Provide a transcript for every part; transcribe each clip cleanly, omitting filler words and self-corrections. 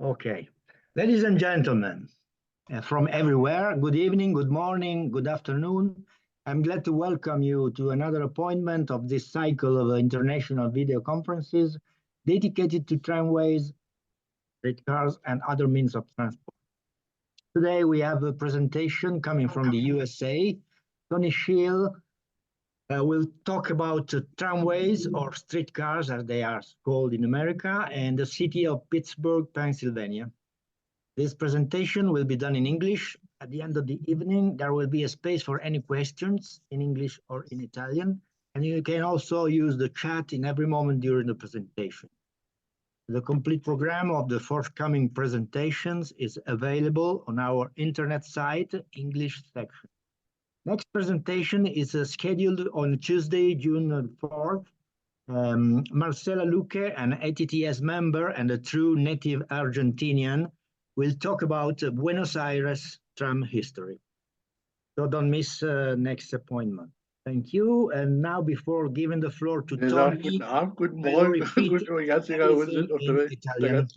Okay. Ladies and gentlemen, from everywhere, good evening, good morning, good afternoon. I'm glad to welcome you to another appointment of this cycle of international video conferences dedicated to tramways, streetcars, and other means of transport. Today we have a presentation coming from the USA. Tony Schill will talk about tramways or streetcars, as they are called in America, and the city of Pittsburgh, Pennsylvania. This presentation will be done in English. At the end of the evening, there will be a space for any questions in English or in Italian, and you can also use the chat in every moment during the presentation. The complete program of the forthcoming presentations is available on our internet site, English section. Next presentation is scheduled on Tuesday, June 4th. Marcela Luque, an ATTS member and a true native Argentinian, will talk about Buenos Aires tram history. So don't miss next appointment. Thank you. And now, before giving the floor to Tony, Guten Abend, guten I will Morgen, repeat everything in Italian.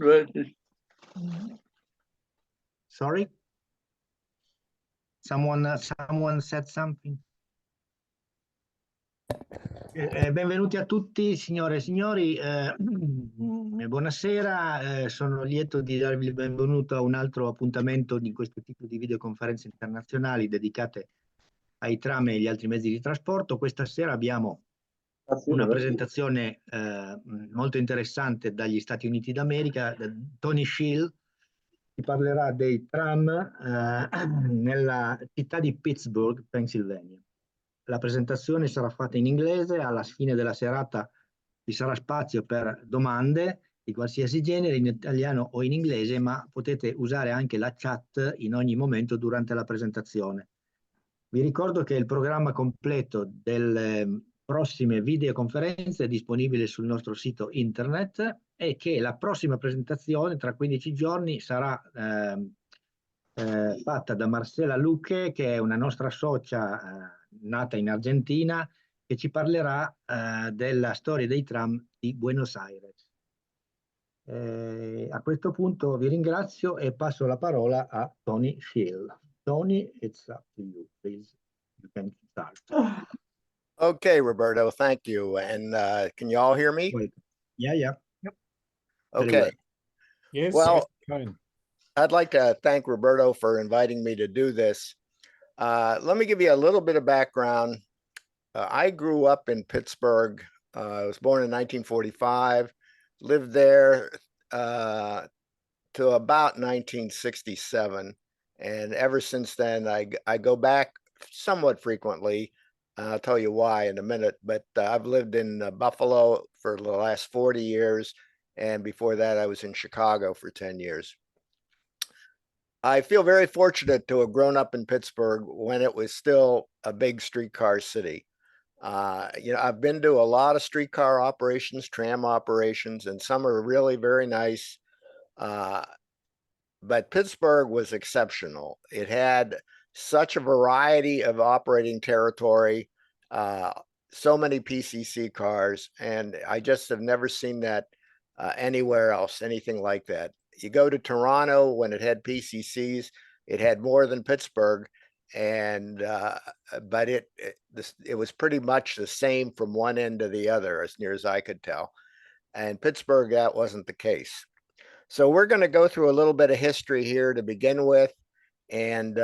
Sorry? Someone said something? Benvenuti a tutti, signore e signori. Buonasera, sono lieto di darvi il benvenuto a un altro appuntamento di questo tipo di videoconferenze internazionali dedicate ai tram e agli altri mezzi di trasporto. Questa sera abbiamo una presentazione molto interessante dagli Stati Uniti d'America. Tony Schill ci parlerà dei tram nella città di Pittsburgh, Pennsylvania. La presentazione sarà fatta in inglese, alla fine della serata ci sarà spazio per domande di qualsiasi genere, in italiano o in inglese, ma potete usare anche la chat in ogni momento durante la presentazione. Vi ricordo che il programma completo delle prossime videoconferenze è disponibile sul nostro sito internet e che la prossima presentazione tra 15 giorni sarà fatta da Marcela Luque, che è una nostra socia nata in Argentina, che ci parlerà della storia dei tram di Buenos Aires. A questo punto vi ringrazio e passo la parola a Tony Schill. Tony, it's up to you, please. You can start. Okay, Roberto, thank you. And can you all hear me? Yeah. Yep. Okay. Well. Yes. Well, Yes, I'd like to thank Roberto for inviting me to do this. Let me give you a little bit of background. I grew up in Pittsburgh. I was born in 1945, lived there to about 1967. And ever since then, I go back somewhat frequently. I'll tell you why in a minute, but I've lived in Buffalo for the last 40 years. And before that, I was in Chicago for 10 years. I feel very fortunate to have grown up in Pittsburgh when it was still a big streetcar city. I've been to a lot of streetcar operations, tram operations, and some are really very nice. But Pittsburgh was exceptional. It had such a variety of operating territory, so many PCC cars, and I just have never seen that anywhere else, anything like that. You go to Toronto when it had PCCs, it had more than Pittsburgh, and but it was pretty much the same from one end to the other, as near as I could tell. And Pittsburgh, that wasn't the case. So we're going to go through a little bit of history here to begin with, and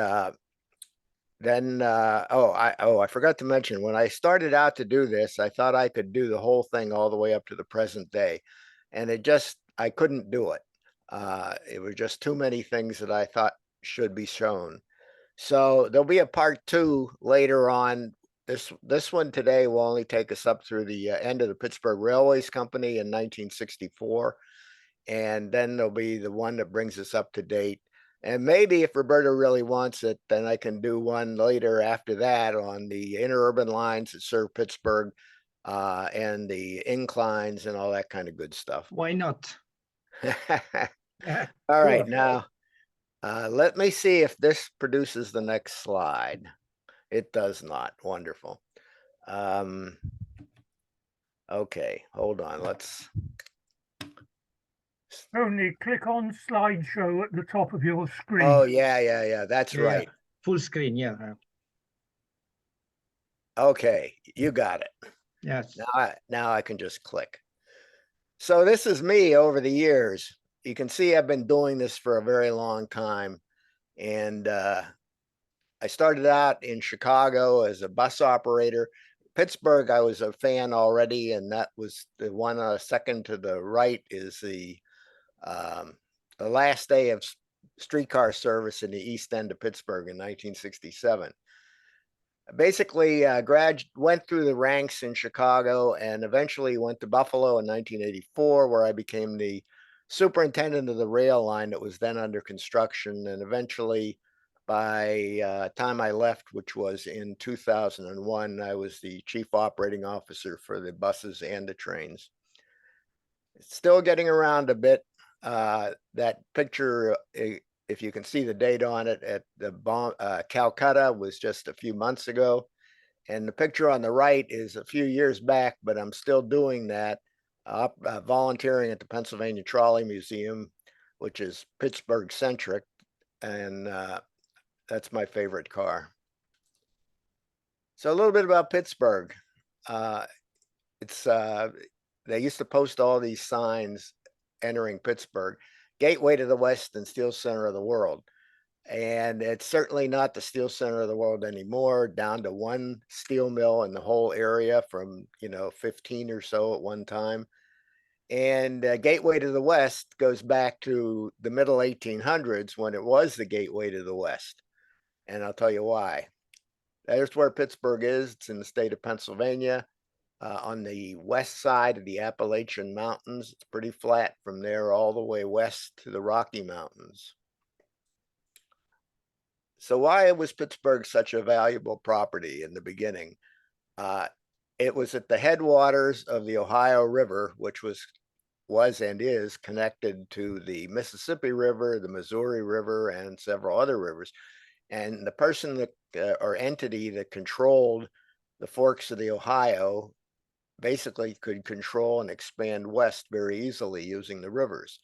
then I forgot to mention, when I started out to do this, I thought I could do the whole thing all the way up to the present day, and I couldn't do it. It was just too many things that I thought should be shown. So there'll be a part 2 later on. This one today will only take us up through the end of the Pittsburgh Railways Company in 1964. And then there'll be the one that brings us up to date. And maybe if Roberto really wants it, then I can do one later after that on the interurban lines that serve Pittsburgh and the inclines and all that kind of good stuff. Why not? All right, now let me see if this produces the next slide. It does not. Wonderful. Okay, hold on. Only click on slideshow at the top of your screen. Oh, yeah. That's Yeah, right. full screen, yeah. Okay, you got it. Yes. Now I can just click. So this is me over the years. You can see I've been doing this for a very long time. And I started out in Chicago as a bus operator. Pittsburgh, I was a fan already, and that was the one second to the right is the last day of streetcar service in the East End of Pittsburgh in 1967. Basically, went through the ranks in Chicago and eventually went to Buffalo in 1984, where I became the superintendent of the rail line that was then under construction. And eventually, by time I left, which was in 2001, I was the chief operating officer for the buses and the trains. It's still getting around a bit. That picture, if you can see the date on it, at the Calcutta was just a few months ago. And the picture on the right is a few years back, but I'm still doing that, volunteering at the Pennsylvania Trolley Museum, which is Pittsburgh centric. And that's my favorite car. So a little bit about Pittsburgh. They used to post all these signs entering Pittsburgh: gateway to the West and steel center of the world. And it's certainly not the steel center of the world anymore, down to one steel mill in the whole area from, 15 or so at one time. And gateway to the West goes back to the middle 1800s when it was the gateway to the West. And I'll tell you why. There's where Pittsburgh is. It's in the state of Pennsylvania. On the west side of the Appalachian Mountains. It's pretty flat from there all the way west to the Rocky Mountains. So why was Pittsburgh such a valuable property in the beginning? It was at the headwaters of the Ohio River, which was and is connected to the Mississippi River, the Missouri River, and several other rivers. And the person that or entity that controlled the forks of the Ohio basically could control and expand west very easily using the rivers.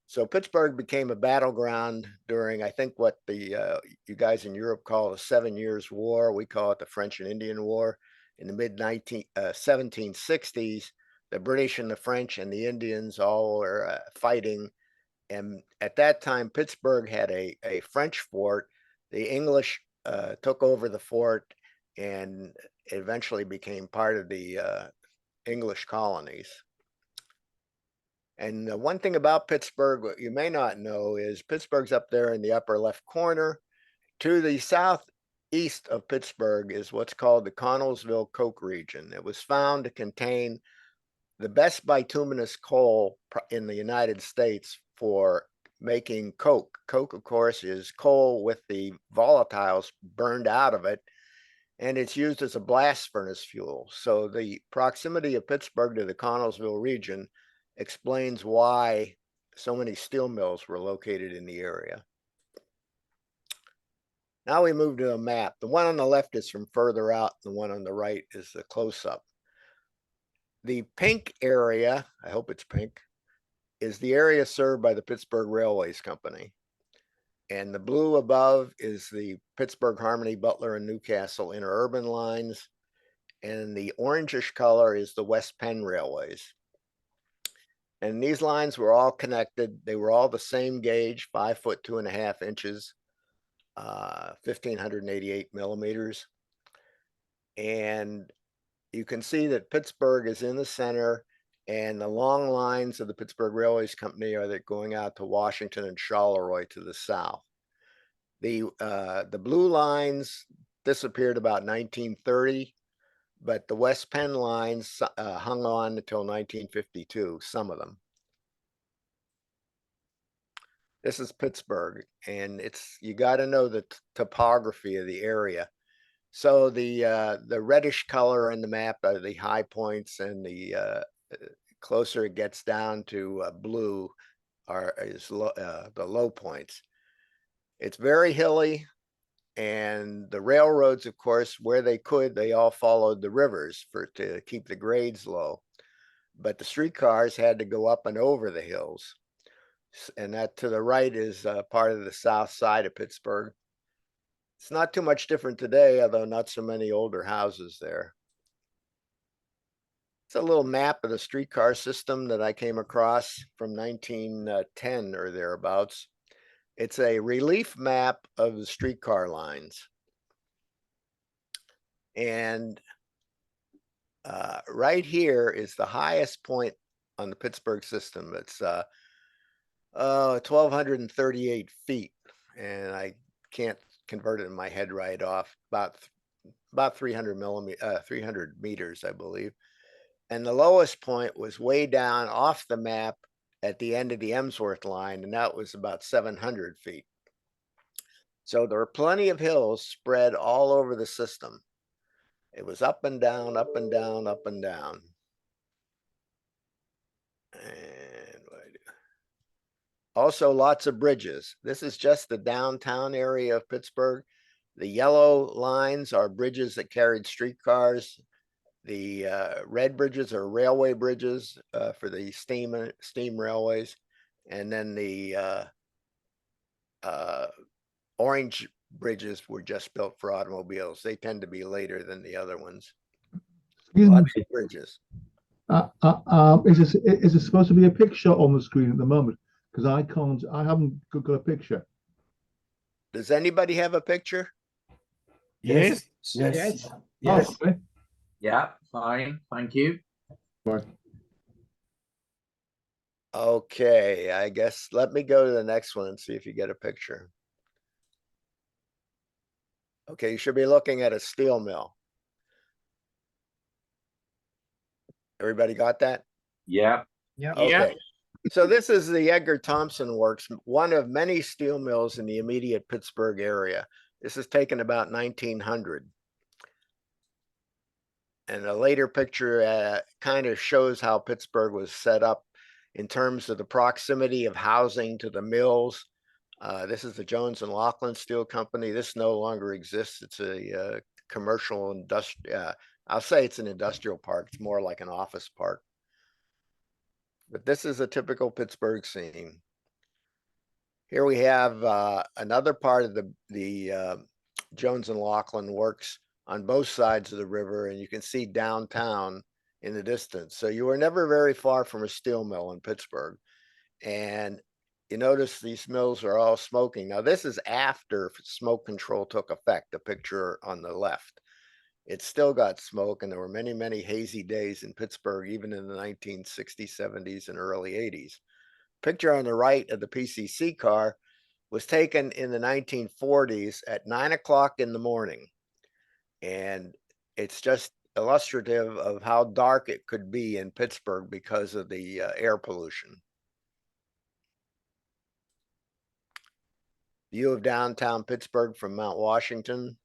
So Pittsburgh became a battleground during, I think, what the you guys in Europe call the 7 Years' War. We call it the French and Indian War. In the mid 1760s, the British and the French and the Indians all were fighting. And at that time, Pittsburgh had a French fort. The English took over the fort and eventually became part of the English colonies. And the one thing about Pittsburgh, what you may not know, is Pittsburgh's up there in the upper left corner. To the southeast of Pittsburgh is what's called the Connellsville Coke region. It was found to contain the best bituminous coal in the United States for making coke. Coke, of course, is coal with the volatiles burned out of it, and it's used as a blast furnace fuel. So the proximity of Pittsburgh to the Connellsville region explains why so many steel mills were located in the area. Now we move to a map. The one on the left is from further out. The one on the right is the close-up. The pink area, I hope it's pink, is the area served by the Pittsburgh Railways Company. And the blue above is the Pittsburgh, Harmony, Butler, and Newcastle interurban lines. And the orangish color is the West Penn Railways. And these lines were all connected. They were all the same gauge, 5 foot 2.5 inches, 1,588 millimeters. And you can see that Pittsburgh is in the center, and the long lines of the Pittsburgh Railways Company are going out to Washington and Charleroi to the south. The blue lines disappeared about 1930, but the West Penn lines hung on until 1952, some of them. This is Pittsburgh, and you got to know the topography of the area. So the reddish color in the map are the high points, and the closer it gets down to blue is the low points. It's very hilly, and the railroads, of course, where they could, they all followed the rivers to keep the grades low. But the streetcars had to go up and over the hills. And that to the right is part of the south side of Pittsburgh. It's not too much different today, although not so many older houses there. It's a little map of the streetcar system that I came across from 1910 or thereabouts. It's a relief map of the streetcar lines. And right here is the highest point on the Pittsburgh system. It's 1,238 feet. And I can't convert it in my head right off. About 300 meters, I believe. And the lowest point was way down off the map at the end of the Emsworth line, and that was about 700 feet. So there are plenty of hills spread all over the system. It was up and down, up and down, up and down. And what do I do? Also lots of bridges. This is just the downtown area of Pittsburgh. The yellow lines are bridges that carried streetcars. The red bridges are railway bridges for the steam railways. And then the orange bridges were just built for automobiles. They tend to be later than the other ones. Lots of bridges. Is it supposed to be a picture on the screen at the moment? Because I haven't got a picture. Does anybody have a picture? Yes. Yes. Oh, okay. Yeah, fine. Thank you. Right. Okay, I guess let me go to the next one and see if you get a picture. Okay, you should be looking at a steel mill. Everybody got that? Yeah. Yeah. Okay. So this is the Edgar Thompson Works, one of many steel mills in the immediate Pittsburgh area. This is taken about 1900. And a later picture kind of shows how Pittsburgh was set up in terms of the proximity of housing to the mills. This is the Jones and Laughlin Steel Company. This no longer exists. It's a commercial industrial. I'll say it's an industrial park. It's more like an office park. But this is a typical Pittsburgh scene. Here we have another part of the Jones and Laughlin Works on both sides of the river, and you can see downtown in the distance. So you were never very far from a steel mill in Pittsburgh. And you notice these mills are all smoking. Now, this is after smoke control took effect, the picture on the left. It still got smoke, and there were many, many hazy days in Pittsburgh, even in the 1960s, 70s, and early 80s. Picture on the right of the PCC car was taken in the 1940s at 9 o'clock in the morning. And it's just illustrative of how dark it could be in Pittsburgh because of the air pollution. View of downtown Pittsburgh from Mount Washington.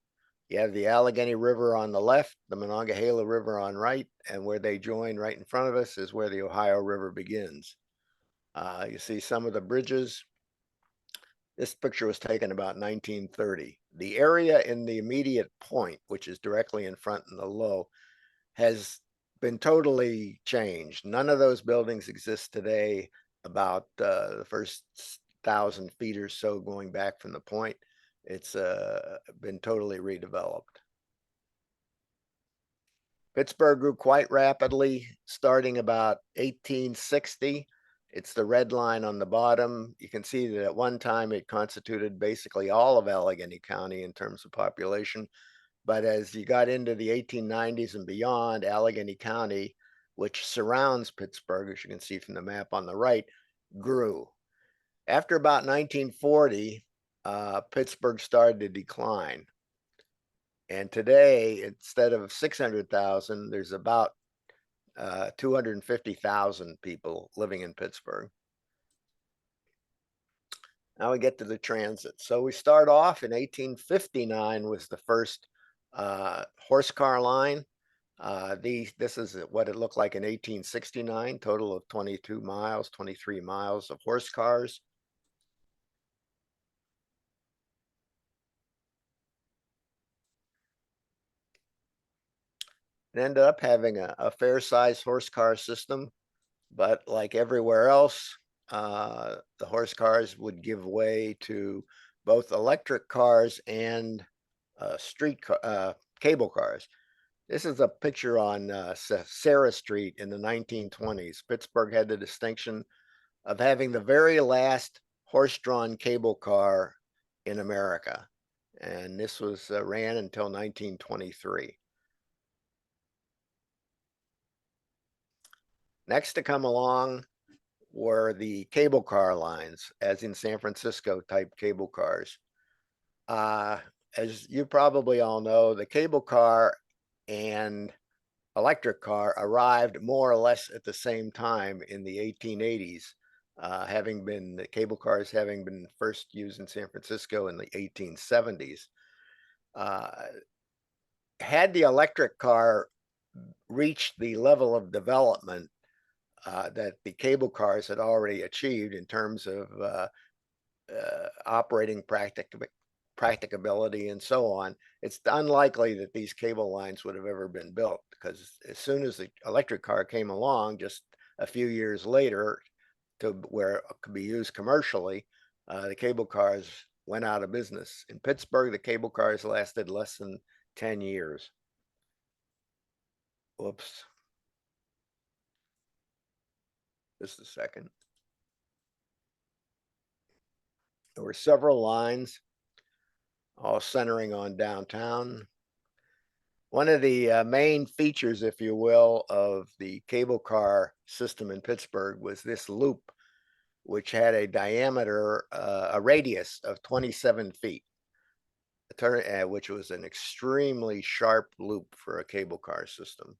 You have the Allegheny River on the left, the Monongahela River on right, and where they join right in front of us is where the Ohio River begins. You see some of the bridges. This picture was taken about 1930. The area in the immediate point, which is directly in front in the low, has been totally changed. None of those buildings exist today about the first 1,000 feet or so going back from the point. It's been totally redeveloped. Pittsburgh grew quite rapidly, starting about 1860. It's the red line on the bottom. You can see that at one time it constituted basically all of Allegheny County in terms of population. But as you got into the 1890s and beyond, Allegheny County, which surrounds Pittsburgh, as you can see from the map on the right, grew. After about 1940, Pittsburgh started to decline. And today, instead of 600,000, there's about 250,000 people living in Pittsburgh. Now we get to the transit. So we start off in 1859 was the first horse car line. This is what it looked like in 1869, total of 22 miles, 23 miles of horse cars. It ended up having a fair-sized horse car system, but like everywhere else, the horse cars would give way to both electric cars and cable cars. This is a picture on Sarah Street in the 1920s. Pittsburgh had the distinction of having the very last horse-drawn cable car in America. And this was ran until 1923. Next to come along were the cable car lines, as in San Francisco type cable cars. As you probably all know, the cable car and electric car arrived more or less at the same time in the 1880s, the cable cars having been first used in San Francisco in the 1870s. Had the electric car reached the level of development that the cable cars had already achieved in terms of operating practicability and so on, it's unlikely that these cable lines would have ever been built, because as soon as the electric car came along, just a few years later, to where it could be used commercially, the cable cars went out of business. In Pittsburgh, the cable cars lasted less than 10 years. Whoops. Just a second. There were several lines, all centering on downtown. One of the main features, if you will, of the cable car system in Pittsburgh was this loop, which had a diameter, a radius of 27 feet, which was an extremely sharp loop for a cable car system.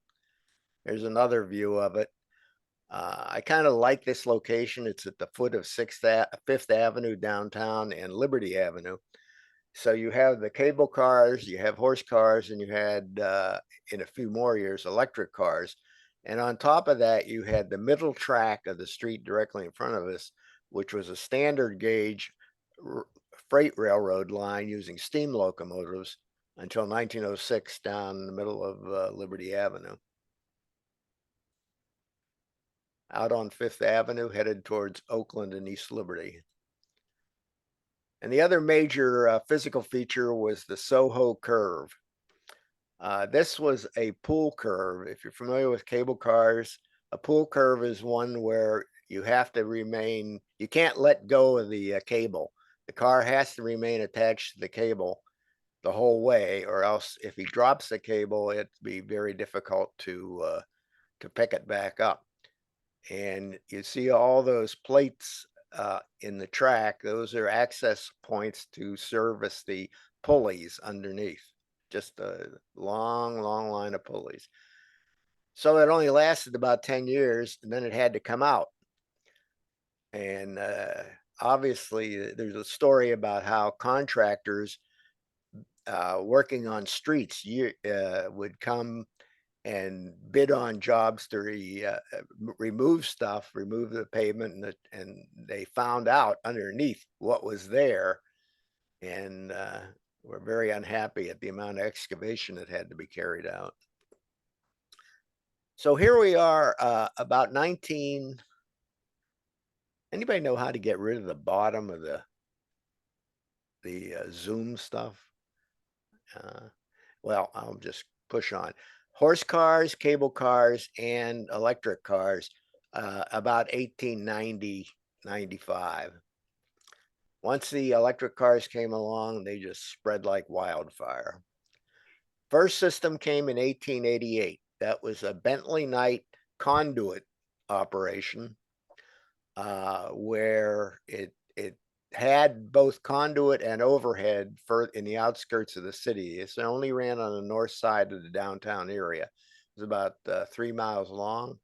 There's another view of it. I kind of like this location. It's at the foot of Fifth Avenue downtown and Liberty Avenue. So you have the cable cars, you have horse cars, and you had, in a few more years, electric cars. And on top of that, you had the middle track of the street directly in front of us, which was a standard gauge freight railroad line using steam locomotives until 1906 down the middle of Liberty Avenue. Out on Fifth Avenue, headed towards Oakland and East Liberty. And the other major physical feature was the Soho curve. This was a pool curve. If you're familiar with cable cars, a pool curve is one where you have to remain, you can't let go of the cable. The car has to remain attached to the cable the whole way, or else if he drops the cable, it'd be very difficult to pick it back up. And you see all those plates in the track. Those are access points to service the pulleys underneath. Just a long, long line of pulleys. So it only lasted about 10 years, and then it had to come out. And obviously, there's a story about how contractors working on streets would come and bid on jobs to remove stuff, remove the pavement, and they found out underneath what was there, and were very unhappy at the amount of excavation that had to be carried out. So here we are, about 19. Anybody know how to get rid of the bottom of the zoom stuff? Well, I'll just push on. Horse cars, cable cars, and electric cars, about 1890, 95. Once the electric cars came along, they just spread like wildfire. First system came in 1888. That was a Bentley Knight conduit operation, where it had both conduit and overhead in the outskirts of the city. It only ran on the north side of the downtown area. It was about 3 miles long.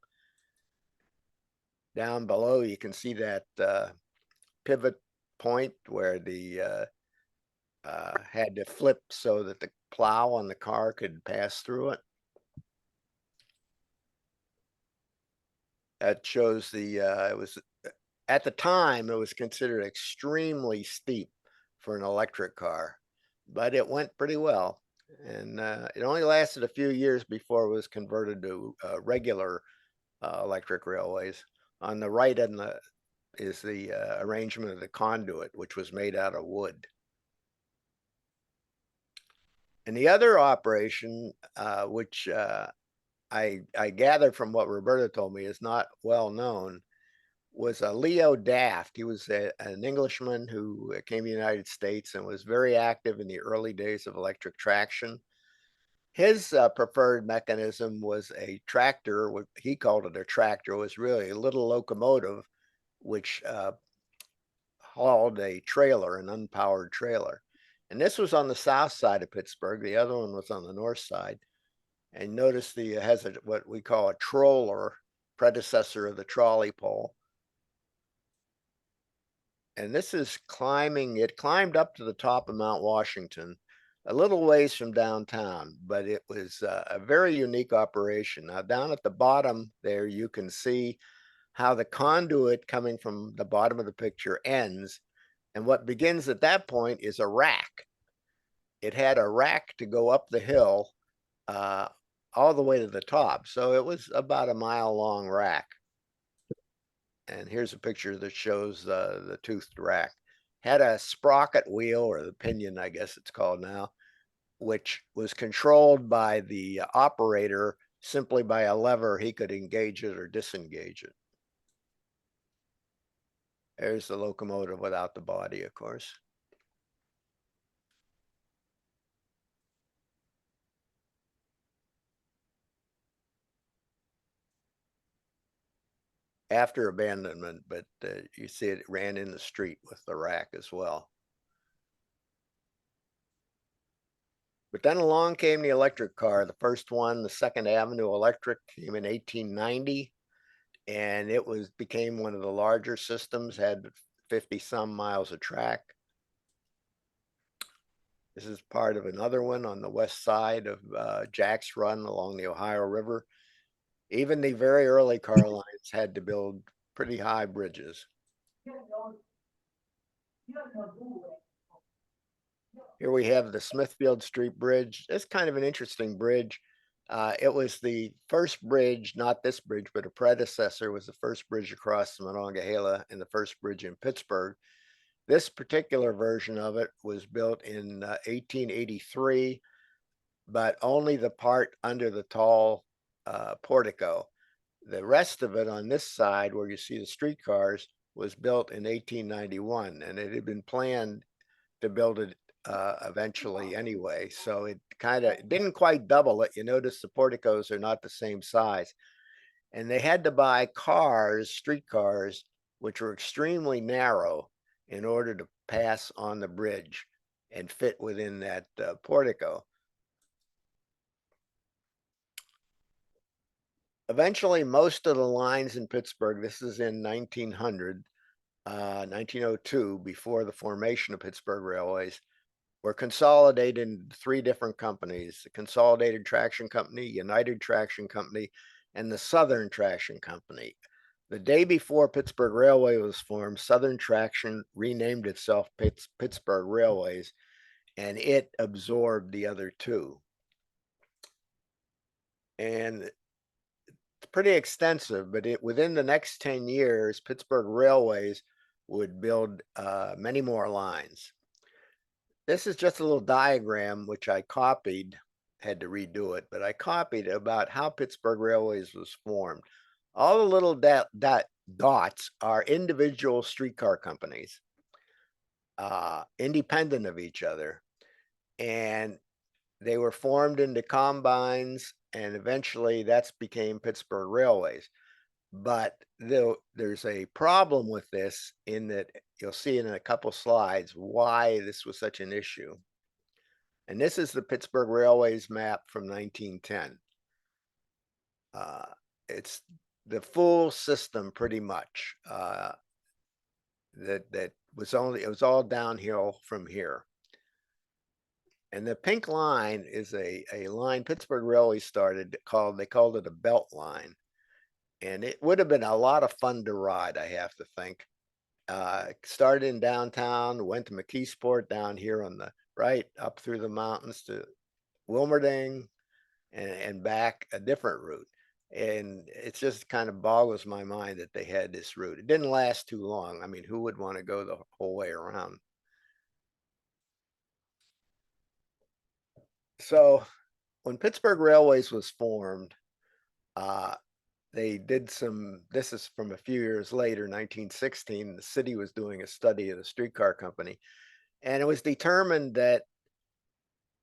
Down below, you can see that pivot point where the had to flip so that the plow on the car could pass through it. That shows it was, at the time, it was considered extremely steep for an electric car, but it went pretty well. And it only lasted a few years before it was converted to regular electric railways. On the right and is the arrangement of the conduit, which was made out of wood. And the other operation, which I gathered from what Roberta told me is not well known, was Leo Daft. He was an Englishman who came to the United States and was very active in the early days of electric traction. His preferred mechanism was a tractor. What he called it a tractor was really a little locomotive, which hauled a trailer, an unpowered trailer. And this was on the south side of Pittsburgh. The other one was on the north side. And notice the has what we call a troller, predecessor of the trolley pole. And this is climbing. It climbed up to the top of Mount Washington, a little ways from downtown, but it was a very unique operation. Now, down at the bottom there, you can see how the conduit coming from the bottom of the picture ends. And what begins at that point is a rack. It had a rack to go up the hill all the way to the top. So it was about a mile-long rack. And here's a picture that shows the toothed rack. Had a sprocket wheel, or the pinion, I guess it's called now, which was controlled by the operator simply by a lever. He could engage it or disengage it. There's the locomotive without the body, of course. After abandonment, but you see it ran in the street with the rack as well. But then along came the electric car. The first one, the Second Avenue Electric, came in 1890, and it became one of the larger systems, had 50-some miles of track. This is part of another one on the west side of Jack's Run along the Ohio River. Even the very early car lines had to build pretty high bridges. Here we have the Smithfield Street Bridge. It's kind of an interesting bridge. It was the first bridge, not this bridge, but a predecessor was the first bridge across the Monongahela and the first bridge in Pittsburgh. This particular version of it was built in 1883, but only the part under the tall portico. The rest of it on this side, where you see the streetcars, was built in 1891, and it had been planned to build it eventually anyway. So it kind of didn't quite double it. You notice the porticos are not the same size. And they had to buy cars, streetcars, which were extremely narrow in order to pass on the bridge and fit within that portico. Eventually, most of the lines in Pittsburgh, this is in 1902, before the formation of Pittsburgh Railways, were consolidated into 3 different companies: the Consolidated Traction Company, United Traction Company, and the Southern Traction Company. The day before Pittsburgh Railway was formed, Southern Traction renamed itself Pittsburgh Railways, and it absorbed the other 2. And it's pretty extensive, but within the next 10 years, Pittsburgh Railways would build many more lines. This is just a little diagram which I copied, had to redo it, but I copied about how Pittsburgh Railways was formed. All the little dots are individual streetcar companies, independent of each other. And they were formed into combines, and eventually that's became Pittsburgh Railways. But there's a problem with this, in that you'll see in a couple slides why this was such an issue. And this is the Pittsburgh Railways map from 1910. It's the full system pretty much. It was all downhill from here. And the pink line is a line Pittsburgh Railways started they called it a belt line. And it would have been a lot of fun to ride, I have to think. Started in downtown, went to McKeesport down here on the right, up through the mountains to Wilmerding, and back a different route. And it just kind of boggles my mind that they had this route. It didn't last too long. I mean, who would want to go the whole way around? So when Pittsburgh Railways was formed, they did this is from a few years later, 1916, the city was doing a study of the streetcar company. And it was determined that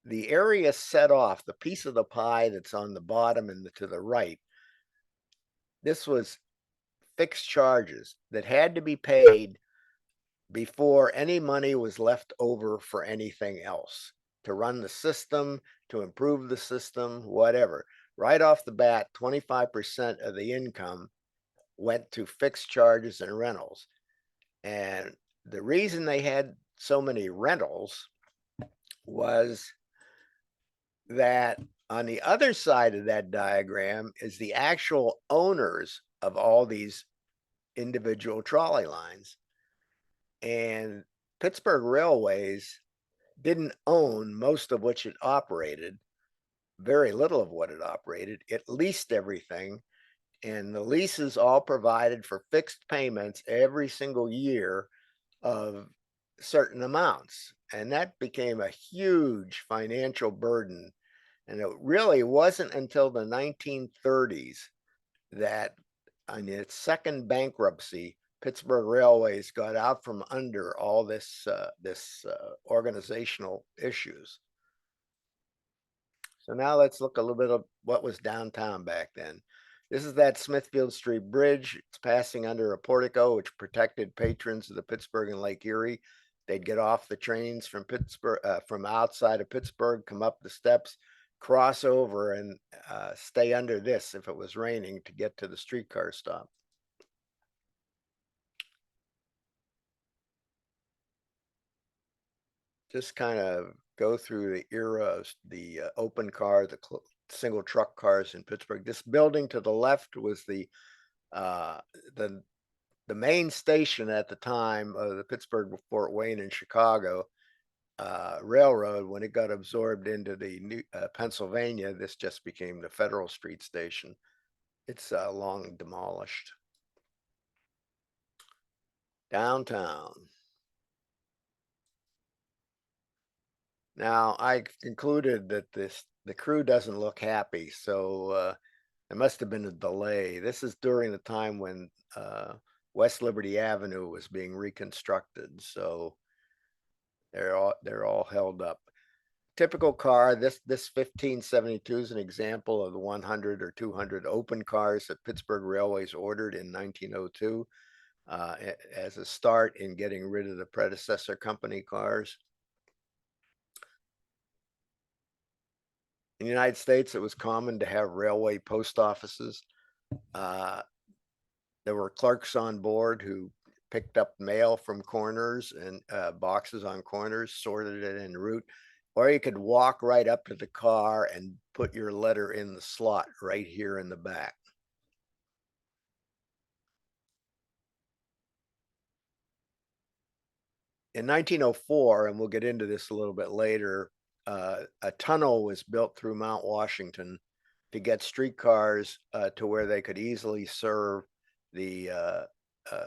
the area set off, the piece of the pie that's on the bottom and to the right, this was fixed charges that had to be paid before any money was left over for anything else, to run the system, to improve the system, whatever. Right off the bat, 25% of the income went to fixed charges and rentals. And the reason they had so many rentals was that on the other side of that diagram is the actual owners of all these individual trolley lines. And Pittsburgh Railways didn't own most of which it operated, very little of what it operated. It leased everything, and the leases all provided for fixed payments every single year of certain amounts. And that became a huge financial burden. And it really wasn't until the 1930s that, on its second bankruptcy, Pittsburgh Railways got out from under all this organizational issues. So now let's look a little bit of what was downtown back then. This is that Smithfield Street Bridge. It's passing under a portico which protected patrons of the Pittsburgh and Lake Erie. They'd get off the trains from Pittsburgh, from outside of Pittsburgh, come up the steps, cross over, and stay under this if it was raining to get to the streetcar stop. Just kind of go through the era of the open car, the single truck cars in Pittsburgh. This building to the left was the main station at the time of the Pittsburgh, Fort Wayne, and Chicago railroad. When it got absorbed into the new Pennsylvania, this just became the Federal Street Station. It's long demolished. Downtown. Now, I concluded that the crew doesn't look happy, so there must have been a delay. This is during the time when West Liberty Avenue was being reconstructed, so they're all held up. Typical car. This 1572 is an example of the 100 or 200 open cars that Pittsburgh Railways ordered in 1902 as a start in getting rid of the predecessor company cars. In the United States, it was common to have railway post offices. There were clerks on board who picked up mail from corners and boxes on corners, sorted it en route, or you could walk right up to the car and put your letter in the slot right here in the back. In 1904, and we'll get into this a little bit later, a tunnel was built through Mount Washington to get streetcars to where they could easily serve the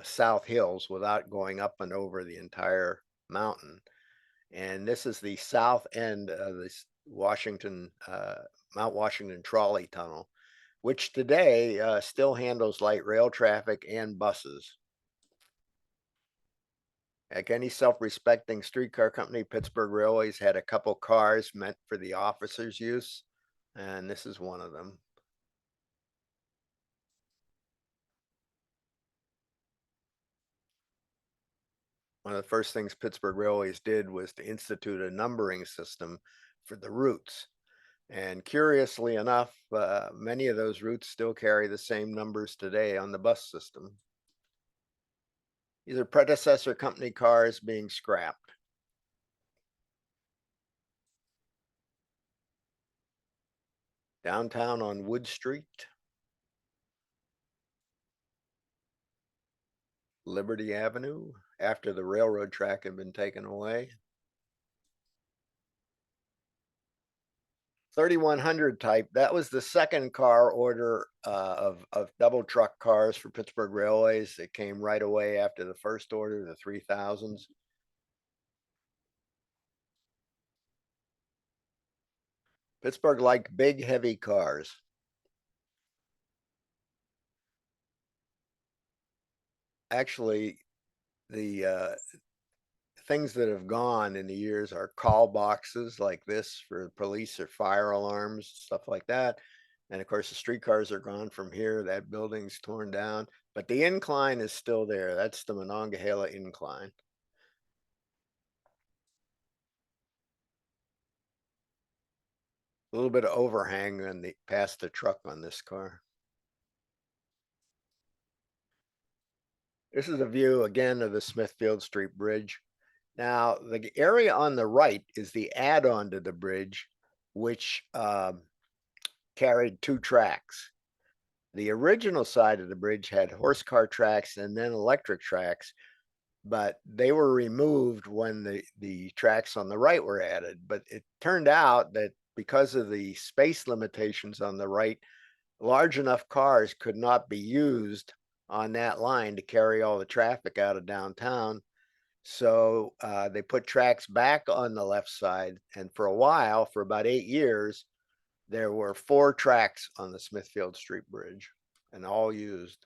South Hills without going up and over the entire mountain. And this is the south end of this Mount Washington trolley tunnel, which today still handles light rail traffic and buses. Like any self-respecting streetcar company, Pittsburgh Railways had a couple cars meant for the officers' use, and this is one of them. One of the first things Pittsburgh Railways did was to institute a numbering system for the routes. And curiously enough, many of those routes still carry the same numbers today on the bus system. These are predecessor company cars being scrapped. Downtown on Wood Street. Liberty Avenue, after the railroad track had been taken away. 3100 type. That was the second car order of double truck cars for Pittsburgh Railways. It came right away after the first order, the 3000s. Pittsburgh liked big, heavy cars. Actually, the things that have gone in the years are call boxes like this for police or fire alarms, stuff like that. And of course, the streetcars are gone from here. That building's torn down, but the incline is still there. That's the Monongahela incline. A little bit of overhang on the past the truck on this car. This is a view again of the Smithfield Street Bridge. Now, the area on the right is the add-on to the bridge, which carried two tracks. The original side of the bridge had horse car tracks and then electric tracks, but they were removed when the tracks on the right were added. But it turned out that because of the space limitations on the right, large enough cars could not be used on that line to carry all the traffic out of downtown. So they put tracks back on the left side. And for a while, for about 8 years, there were 4 tracks on the Smithfield Street Bridge and all used.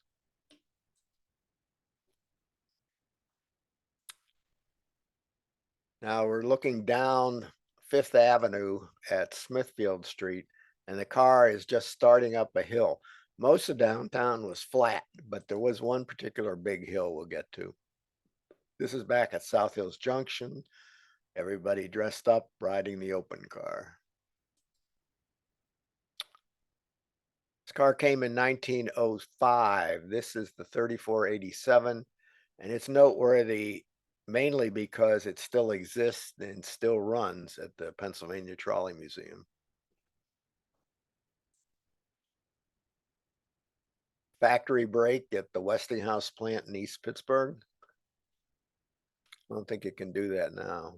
Now we're looking down Fifth Avenue at Smithfield Street, and the car is just starting up a hill. Most of downtown was flat, but there was one particular big hill we'll get to. This is back at South Hills Junction. Everybody dressed up, riding the open car. This car came in 1905. This is the 3487, and it's noteworthy mainly because it still exists and still runs at the Pennsylvania Trolley Museum. Factory break at the Westinghouse plant in East Pittsburgh. I don't think it can do that now.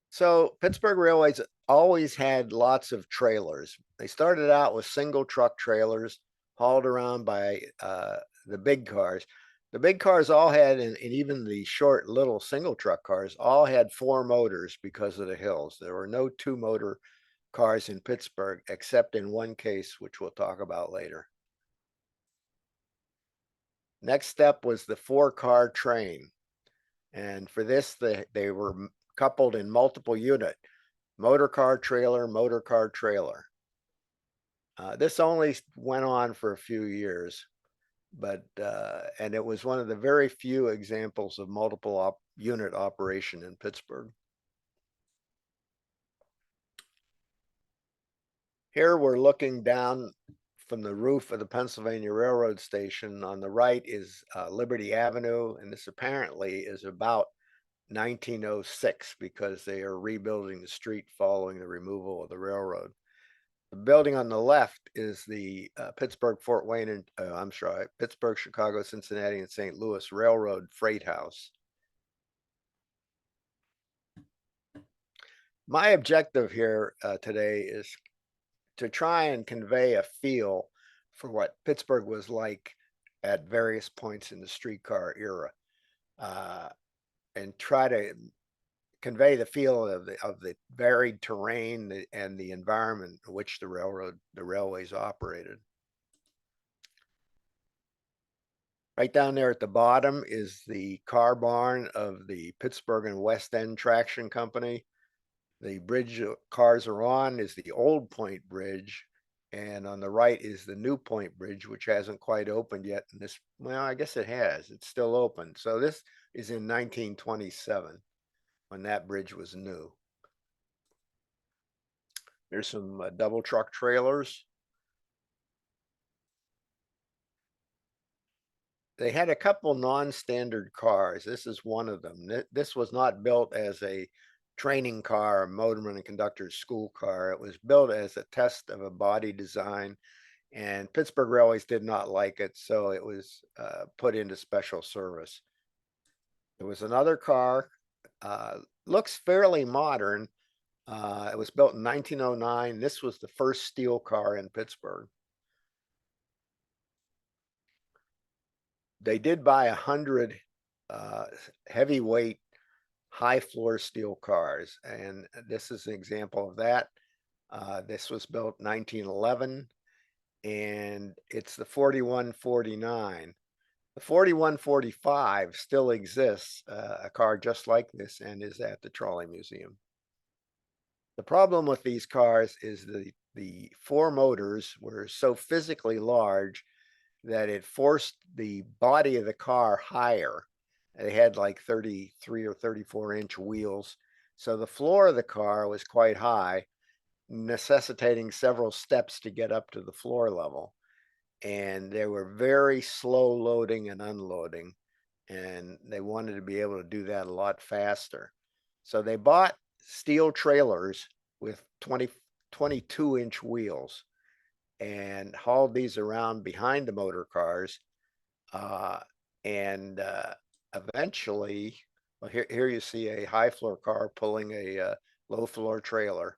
So Pittsburgh Railways always had lots of trailers. They started out with single truck trailers hauled around by the big cars. The big cars all had, and even the short little single truck cars, all had 4 motors because of the hills. There were no 2-motor cars in Pittsburgh, except in one case, which we'll talk about later. Next step was the 4-car train. And for this, they were coupled in multiple unit, motor car trailer, motor car trailer. This only went on for a few years, but and it was one of the very few examples of multiple unit operation in Pittsburgh. Here we're looking down from the roof of the Pennsylvania Railroad Station. On the right is Liberty Avenue, and this apparently is about 1906 because they are rebuilding the street following the removal of the railroad. The building on the left is the Pittsburgh, Fort Wayne, and I'm sorry, Pittsburgh, Chicago, Cincinnati, and St. Louis Railroad Freight House. My objective here today is to try and convey a feel for what Pittsburgh was like at various points in the streetcar era, and try to convey the feel of the varied terrain and the environment in which the railways operated. Right down there at the bottom is the car barn of the Pittsburgh and West End Traction Company. The bridge cars are on is the Old Point Bridge, and on the right is the New Point Bridge, which hasn't quite opened yet. And this, well, I guess it has. It's still open. So this is in 1927 when that bridge was new. There's some double truck trailers. They had a couple non-standard cars. This is one of them. This was not built as a training car, a motorman and conductor's school car. It was built as a test of a body design, and Pittsburgh Railways did not like it, so it was put into special service. There was another car, looks fairly modern, It was built in 1909. This was the first steel car in Pittsburgh. They did buy 100 heavyweight, high floor steel cars, and this is an example of that. This was built 1911, and it's the 4149. The 4145 still exists, a car just like this, and is at the Trolley Museum. The problem with these cars is the four motors were so physically large that it forced the body of the car higher. They had like 33 or 34-inch wheels. So the floor of the car was quite high, necessitating several steps to get up to the floor level. And they were very slow loading and unloading. And they wanted to be able to do that a lot faster. So they bought steel trailers with 22-inch wheels and hauled these around behind the motor cars. Eventually, well, here you see a high floor car pulling a low floor trailer.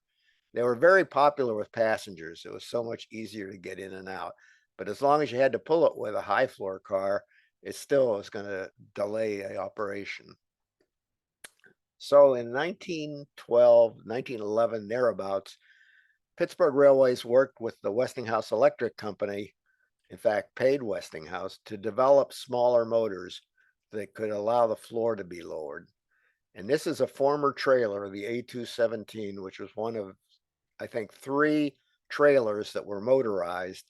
They were very popular with passengers. It was so much easier to get in and out. But as long as you had to pull it with a high floor car, it still was going to delay a operation. So in 1912, 1911, thereabouts, Pittsburgh Railways worked with the Westinghouse Electric Company, in fact, paid Westinghouse to develop smaller motors that could allow the floor to be lowered. And this is a former trailer, the A217, which was one of, I think, 3 trailers that were motorized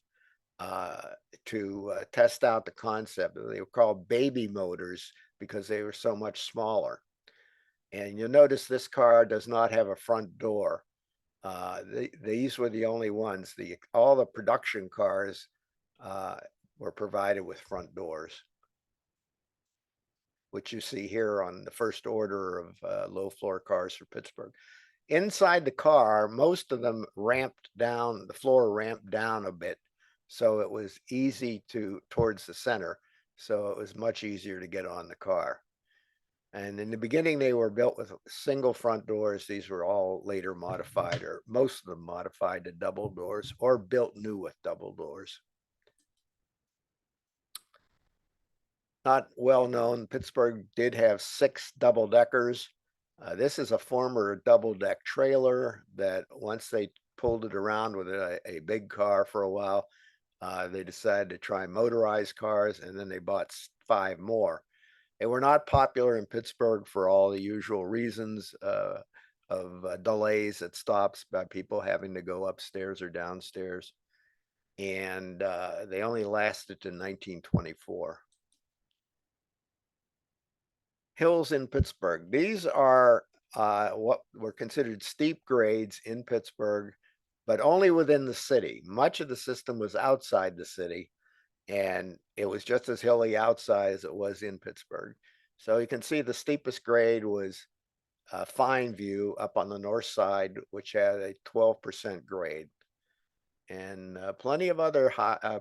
to test out the concept. They were called baby motors because they were so much smaller. And you'll notice this car does not have a front door. These were the only ones. All the production cars were provided with front doors, which you see here on the first order of low floor cars for Pittsburgh. Inside the car, most of them ramped down, the floor ramped down a bit, so it was easy towards the center. So it was much easier to get on the car. And in the beginning, they were built with single front doors. These were all later modified, or most of them modified to double doors, or built new with double doors. Not well known, Pittsburgh did have 6 double deckers. This is a former double deck trailer that once they pulled it around with a big car for a while, they decided to try motorized cars, and then they bought 5 more. They were not popular in Pittsburgh for all the usual reasons of delays at stops by people having to go upstairs or downstairs. And they only lasted to 1924. Hills in Pittsburgh. These are what were considered steep grades in Pittsburgh, but only within the city. Much of the system was outside the city, and it was just as hilly outside as it was in Pittsburgh. So you can see the steepest grade was Fine View up on the north side, which had a 12% grade, and plenty of other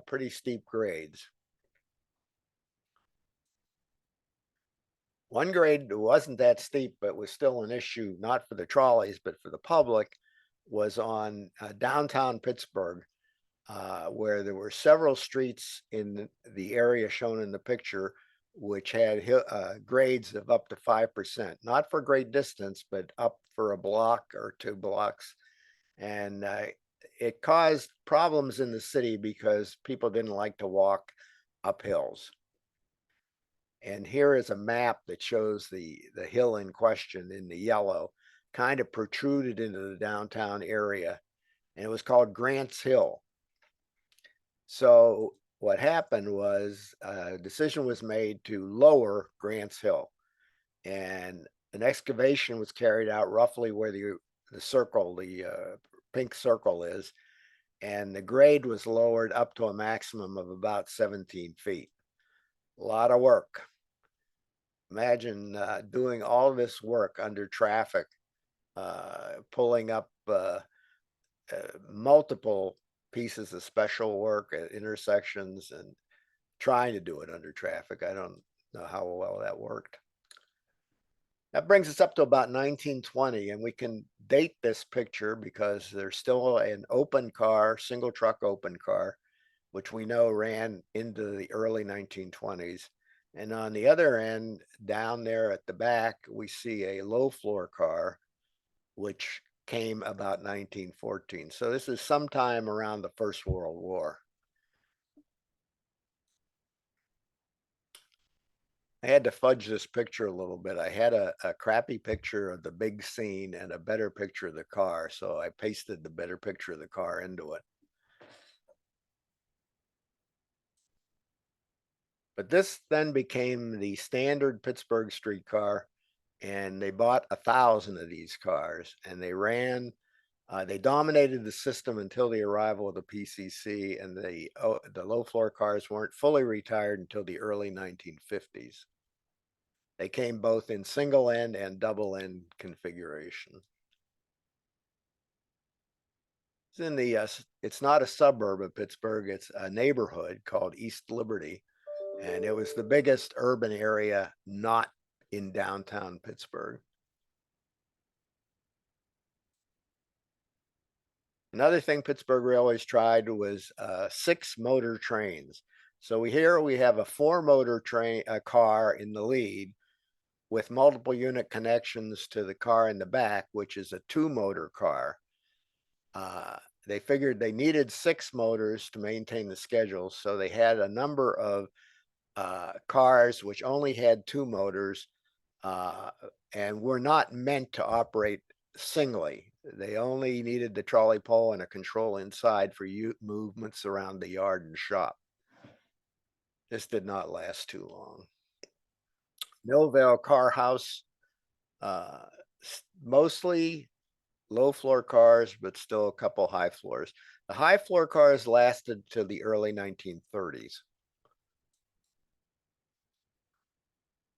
pretty steep grades. One grade wasn't that steep, but was still an issue, not for the trolleys, but for the public, was on downtown Pittsburgh, where there were several streets in the area shown in the picture, which had grades of up to 5%, not for great distance, but up for a block or 2 blocks. And it caused problems in the city because people didn't like to walk up hills. And here is a map that shows the hill in question in the yellow, kind of protruded into the downtown area. And it was called Grant's Hill. So what happened was a decision was made to lower Grant's Hill. And an excavation was carried out roughly where the circle, the pink circle is. And the grade was lowered up to a maximum of about 17 feet. A lot of work. Imagine doing all this work under traffic, pulling up multiple pieces of special work at intersections and trying to do it under traffic. I don't know how well that worked. That brings us up to about 1920, and we can date this picture because there's still an open car, single truck open car, which we know ran into the early 1920s. And on the other end, down there at the back, we see a low floor car, which came about 1914. So this is sometime around the First World War. I had to fudge this picture a little bit. I had a crappy picture of the big scene and a better picture of the car. So I pasted the better picture of the car into it. But this then became the standard Pittsburgh streetcar, and they bought 1,000 of these cars, and they ran. They dominated the system until the arrival of the PCC, and the low floor cars weren't fully retired until the early 1950s. They came both in single end and double end configuration. It's in the. It's not a suburb of Pittsburgh. It's a neighborhood called East Liberty. And it was the biggest urban area not in downtown Pittsburgh. Another thing Pittsburgh Railways tried was 6 motor trains. So here we have a 4 motor train car in the lead with multiple unit connections to the car in the back, which is a 2 motor car. They figured they needed 6 motors to maintain the schedule. So they had a number of cars which only had 2 motors and were not meant to operate singly. They only needed the trolley pole and a control inside for movements around the yard and shop. This did not last too long. Millvale Car House, mostly low floor cars, but still a couple high floors. The high floor cars lasted to the early 1930s.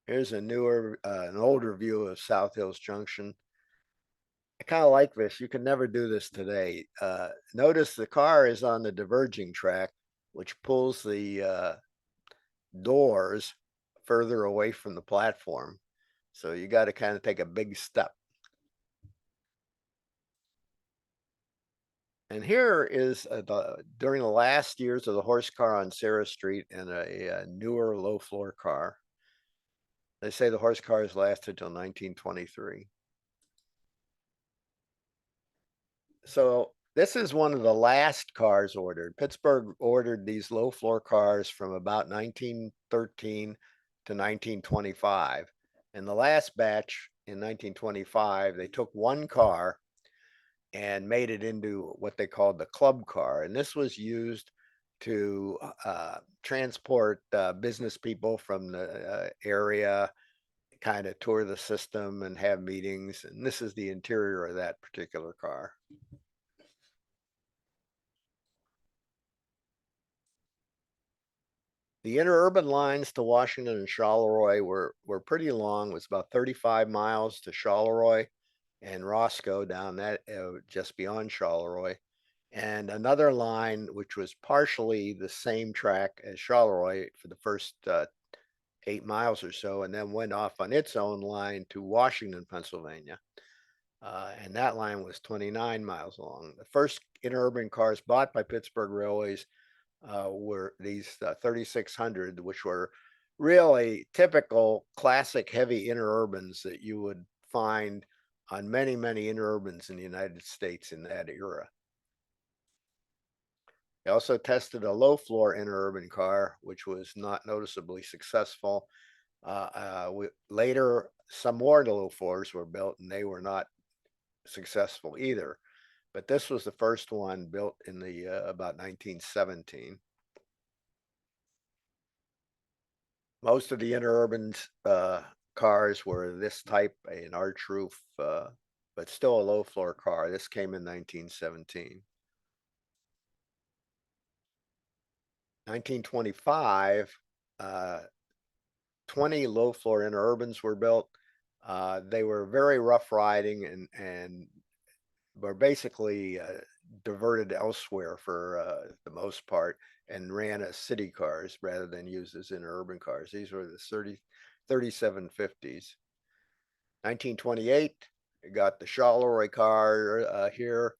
Here's a newer, an older view of South Hills Junction. I kind of like this. You can never do this today. Notice the car is on the diverging track, which pulls the doors further away from the platform. So you got to kind of take a big step. And here is during the last years of the horse car on Sarah Street and a newer low floor car. They say the horse cars lasted till 1923. So this is one of the last cars ordered. Pittsburgh ordered these low floor cars from about 1913 to 1925. And the last batch in 1925, they took one car and made it into what they called the club car. And this was used to transport business people from the area, kind of tour the system and have meetings. And this is the interior of that particular car. The interurban lines to Washington and Charleroi were pretty long. It was about 35 miles to Charleroi and Roscoe down that just beyond Charleroi. And another line, which was partially the same track as Charleroi for the first 8 miles or so, and then went off on its own line to Washington, Pennsylvania. And that line was 29 miles long. The first interurban cars bought by Pittsburgh Railways were these 3600, which were really typical classic heavy interurbans that you would find on many, many interurbans in the United States in that era. They also tested a low floor interurban car, which was not noticeably successful. Later, some more low floors were built and they were not successful either. But this was the first one built in the about 1917. Most of the interurban cars were this type, an arch roof, but still a low floor car. This came in 1917. 1925, 20 low floor interurbans were built. They were very rough riding and were basically diverted elsewhere for the most part and ran as city cars rather than used as interurban cars. These were the 3750s. 1928, you got the Charleroi car here,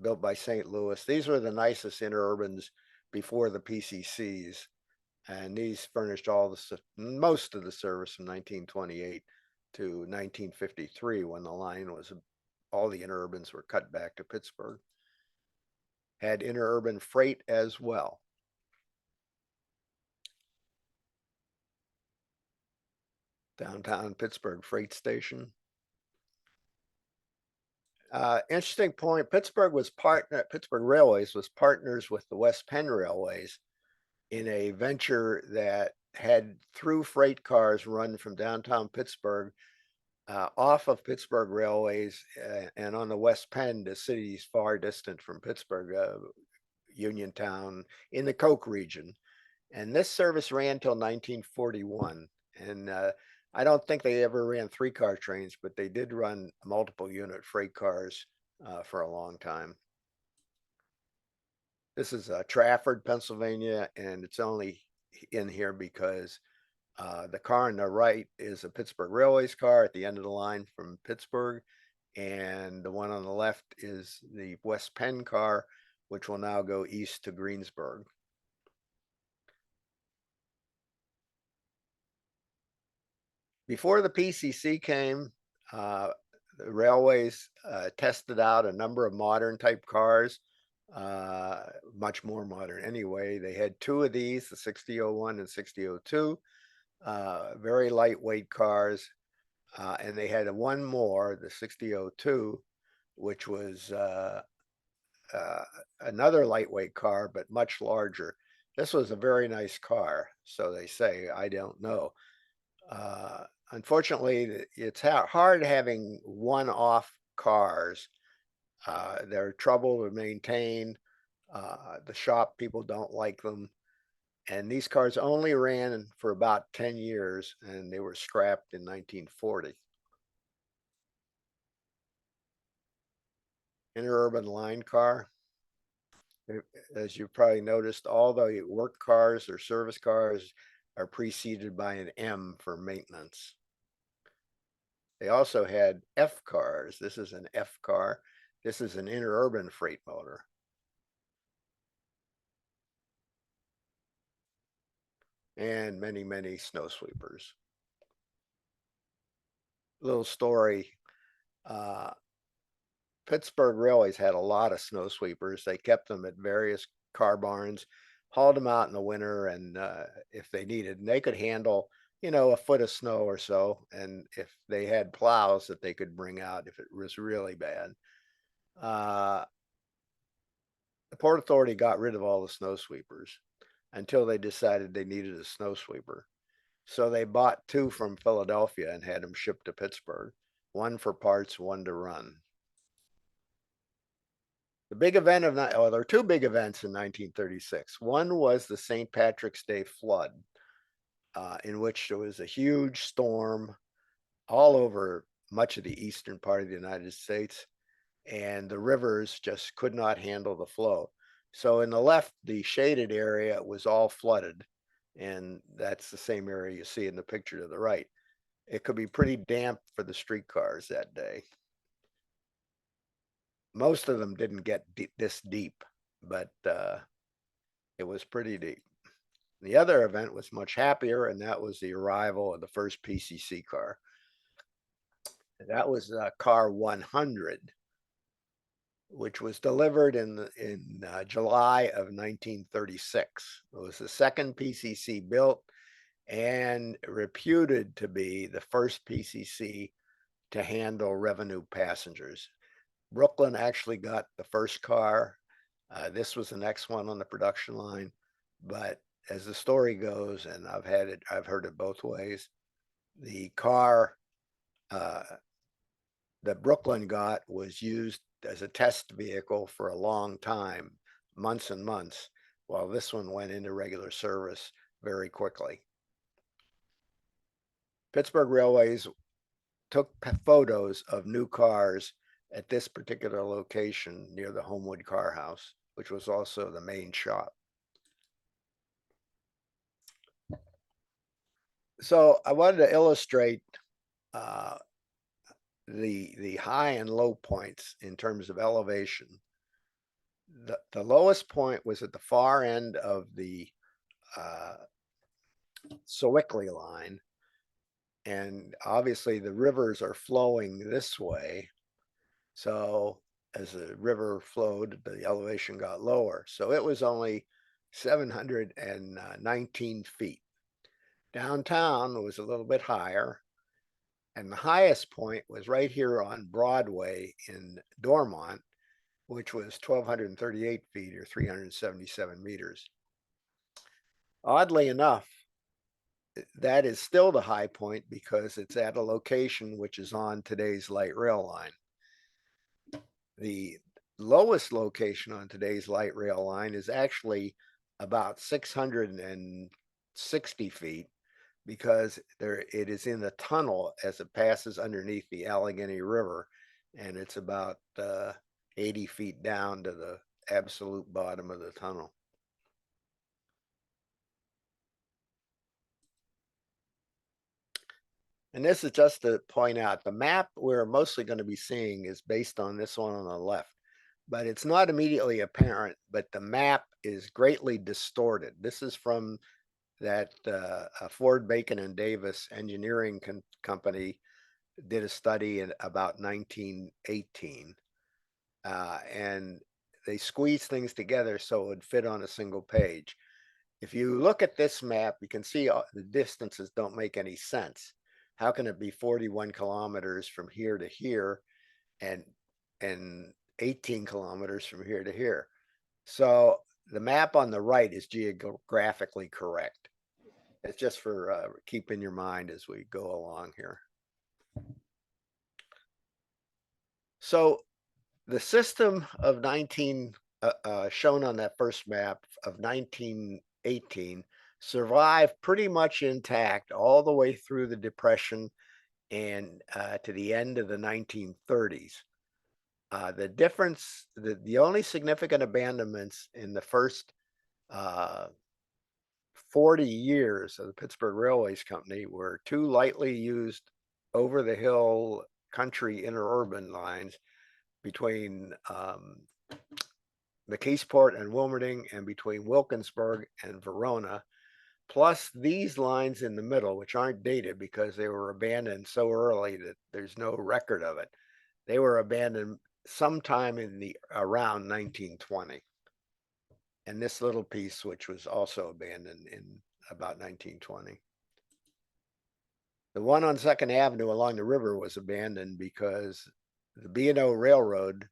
built by St. Louis. These were the nicest interurbans before the PCCs, and these furnished most of the service from 1928 to 1953, when the line was, all the interurbans were cut back to Pittsburgh. Had interurban freight as well. Downtown Pittsburgh freight station. Interesting point. Pittsburgh Railways was partners with the West Penn Railways in a venture that had through freight cars run from downtown Pittsburgh off of Pittsburgh Railways and on the West Penn to cities far distant from Pittsburgh, Uniontown, in the Coke region. And this service ran till 1941. And I don't think they ever ran 3-car trains, but they did run multiple unit freight cars for a long time. This is Trafford, Pennsylvania, and it's only in here because the car on the right is a Pittsburgh Railways car at the end of the line from Pittsburgh, and the one on the left is the West Penn car, which will now go east to Greensburg. Before the PCC came, the railways tested out a number of modern type cars, much more modern anyway. They had 2 of these, the 6001 and 6002, very lightweight cars. And they had one more, the 6002, which was another lightweight car, but much larger. This was a very nice car, so they say. I don't know. Unfortunately, it's hard having one-off cars. They're trouble to maintain. The shop people don't like them. And these cars only ran for about 10 years, and they were scrapped in 1940. Interurban line car. As you probably noticed, all the work cars or service cars are preceded by an M for maintenance. They also had F cars. This is an F car. This is an interurban freight motor. And many, many snow sweepers. Little story. Pittsburgh Railways had a lot of snow sweepers. They kept them at various car barns, hauled them out in the winter, and if they needed, and they could handle, a foot of snow or so. And if they had plows that they could bring out if it was really bad. The Port Authority got rid of all the snow sweepers until they decided they needed a snow sweeper. So they bought 2 from Philadelphia and had them shipped to Pittsburgh, 1 for parts, 1 to run. The big event of, there are 2 big events in 1936. One was the St. Patrick's Day flood, in which there was a huge storm all over much of the eastern part of the United States, and the rivers just could not handle the flow. So in the left, the shaded area was all flooded, and that's the same area you see in the picture to the right. It could be pretty damp for the streetcars that day. Most of them didn't get this deep, but it was pretty deep. The other event was much happier, and that was the arrival of the first PCC car. That was car 100, which was delivered in July of 1936. It was the second PCC built and reputed to be the first PCC to handle revenue passengers. Brooklyn actually got the first car. This was the next one on the production line. But as the story goes, and I've heard it both ways, the car that Brooklyn got was used as a test vehicle for a long time, months and months, while this one went into regular service very quickly. Pittsburgh Railways took photos of new cars at this particular location near the Homewood Car House, which was also the main shop. So I wanted to illustrate the high and low points in terms of elevation. The lowest point was at the far end of the Sewickley line. And obviously the rivers are flowing this way. So as the river flowed, the elevation got lower. So it was only 719 feet. Downtown was a little bit higher. And the highest point was right here on Broadway in Dormont, which was 1,238 feet or 377 meters. Oddly enough, that is still the high point because it's at a location which is on today's light rail line. The lowest location on today's light rail line is actually about 660 feet because it is in the tunnel as it passes underneath the Allegheny River, and it's about 80 feet down to the absolute bottom of the tunnel. And this is just to point out, the map we're mostly going to be seeing is based on this one on the left, but it's not immediately apparent, but the map is greatly distorted. This is from that Ford, Bacon, and Davis engineering company did a study in about 1918. And they squeezed things together so it would fit on a single page. If you look at this map, you can see the distances don't make any sense. How can it be 41 kilometers from here to here and 18 kilometers from here to here? So the map on the right is geographically correct. It's just for keep in your mind as we go along here. So the system of shown on that first map of 1918 survived pretty much intact all the way through the Depression and to the end of the 1930s. The difference, the only significant abandonments in the first 40 years of the Pittsburgh Railways Company were two lightly used over-the-hill country interurban lines between the Keysport and Wilmerding and between Wilkinsburg and Verona, plus these lines in the middle, which aren't dated because they were abandoned so early that there's no record of it. They were abandoned sometime in around 1920. And this little piece, which was also abandoned in about 1920. The one on 2nd Avenue along the river was abandoned because the B&O Railroad,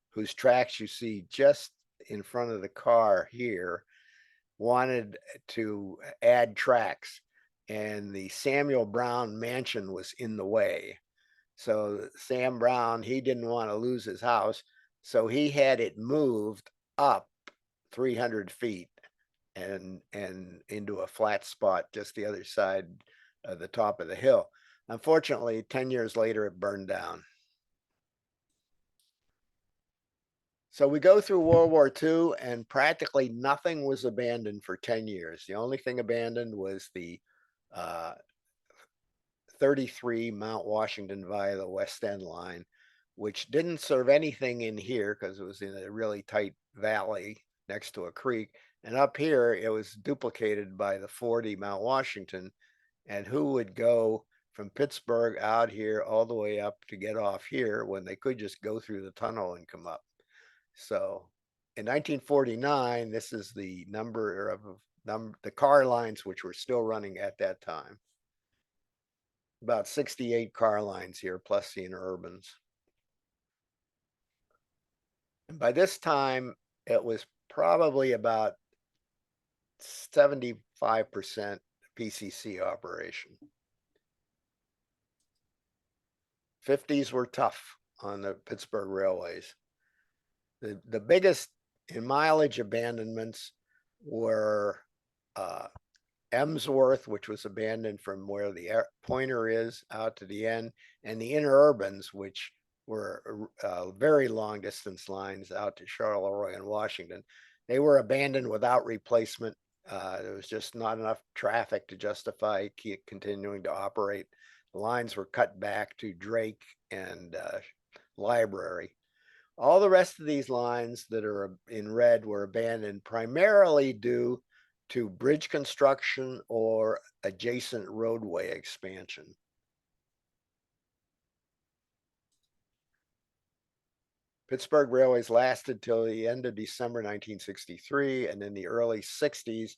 whose tracks you see just in front of the car here, wanted to add tracks, and the Samuel Brown mansion was in the way. So Sam Brown, he didn't want to lose his house, so he had it moved up 300 feet and into a flat spot just the other side of the top of the hill. Unfortunately, 10 years later, it burned down. So we go through World War II and practically nothing was abandoned for 10 years. The only thing abandoned was the 33 Mount Washington via the West End line, which didn't serve anything in here because it was in a really tight valley next to a creek. And up here, it was duplicated by the 40 Mount Washington. And who would go from Pittsburgh out here all the way up to get off here when they could just go through the tunnel and come up? So in 1949, this is the number of the car lines which were still running at that time. About 68 car lines here, plus the interurbans. And by this time, it was probably about 75% PCC operation. 50s were tough on the Pittsburgh railways. The biggest in mileage abandonments were Emsworth, which was abandoned from where the pointer is out to the end, and the interurbans, which were very long distance lines out to Charleroi and Washington. They were abandoned without replacement. There was just not enough traffic to justify continuing to operate. The lines were cut back to Drake and library. All the rest of these lines that are in red were abandoned primarily due to bridge construction or adjacent roadway expansion. Pittsburgh Railways lasted till the end of December 1963, and in the early 60s,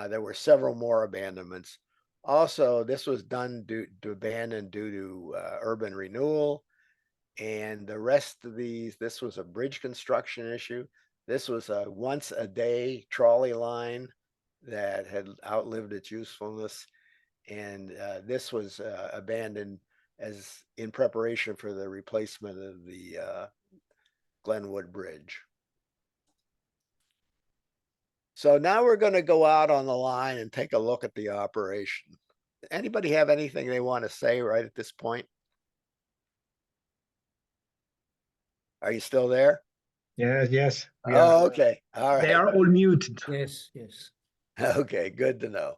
there were several more abandonments. Also, this was done due to abandon due to urban renewal, and the rest of these, this was a bridge construction issue. This was a once a day trolley line that had outlived its usefulness, and this was abandoned as in preparation for the replacement of the Glenwood Bridge. So now we're going to go out on the line and take a look at the operation. Anybody have anything they want to say right at this point? Are you still there? Yes, yes. Oh, okay. All They right. are all muted. Yes, yes. Okay, good to know.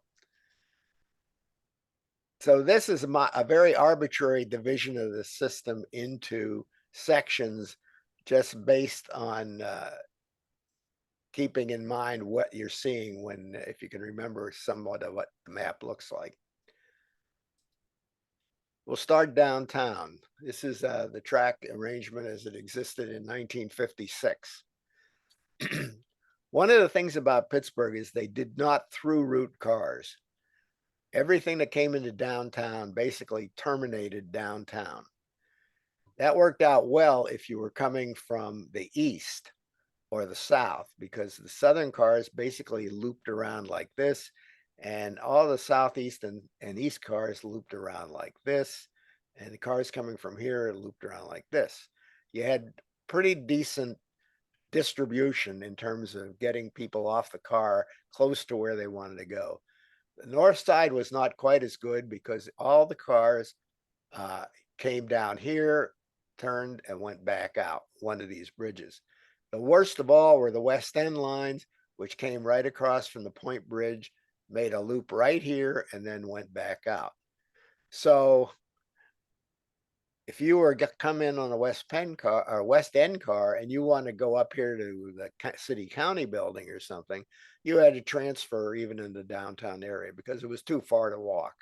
So this is a very arbitrary division of the system into sections just based on keeping in mind what you're seeing when, if you can remember somewhat of what the map looks like. We'll start downtown. This is the track arrangement as it existed in 1956. One of the things about Pittsburgh is they did not through route cars. Everything that came into downtown basically terminated downtown. That worked out well if you were coming from the east or the south, because the southern cars basically looped around like this, and all the southeast and east cars looped around like this, and the cars coming from here looped around like this. You had pretty decent distribution in terms of getting people off the car close to where they wanted to go. The north side was not quite as good because all the cars came down here, turned, and went back out one of these bridges. The worst of all were the West End lines, which came right across from the Point Bridge, made a loop right here, and then went back out. So if you were to come in on a West End car and you want to go up here to the city county building or something, you had to transfer even in the downtown area because it was too far to walk.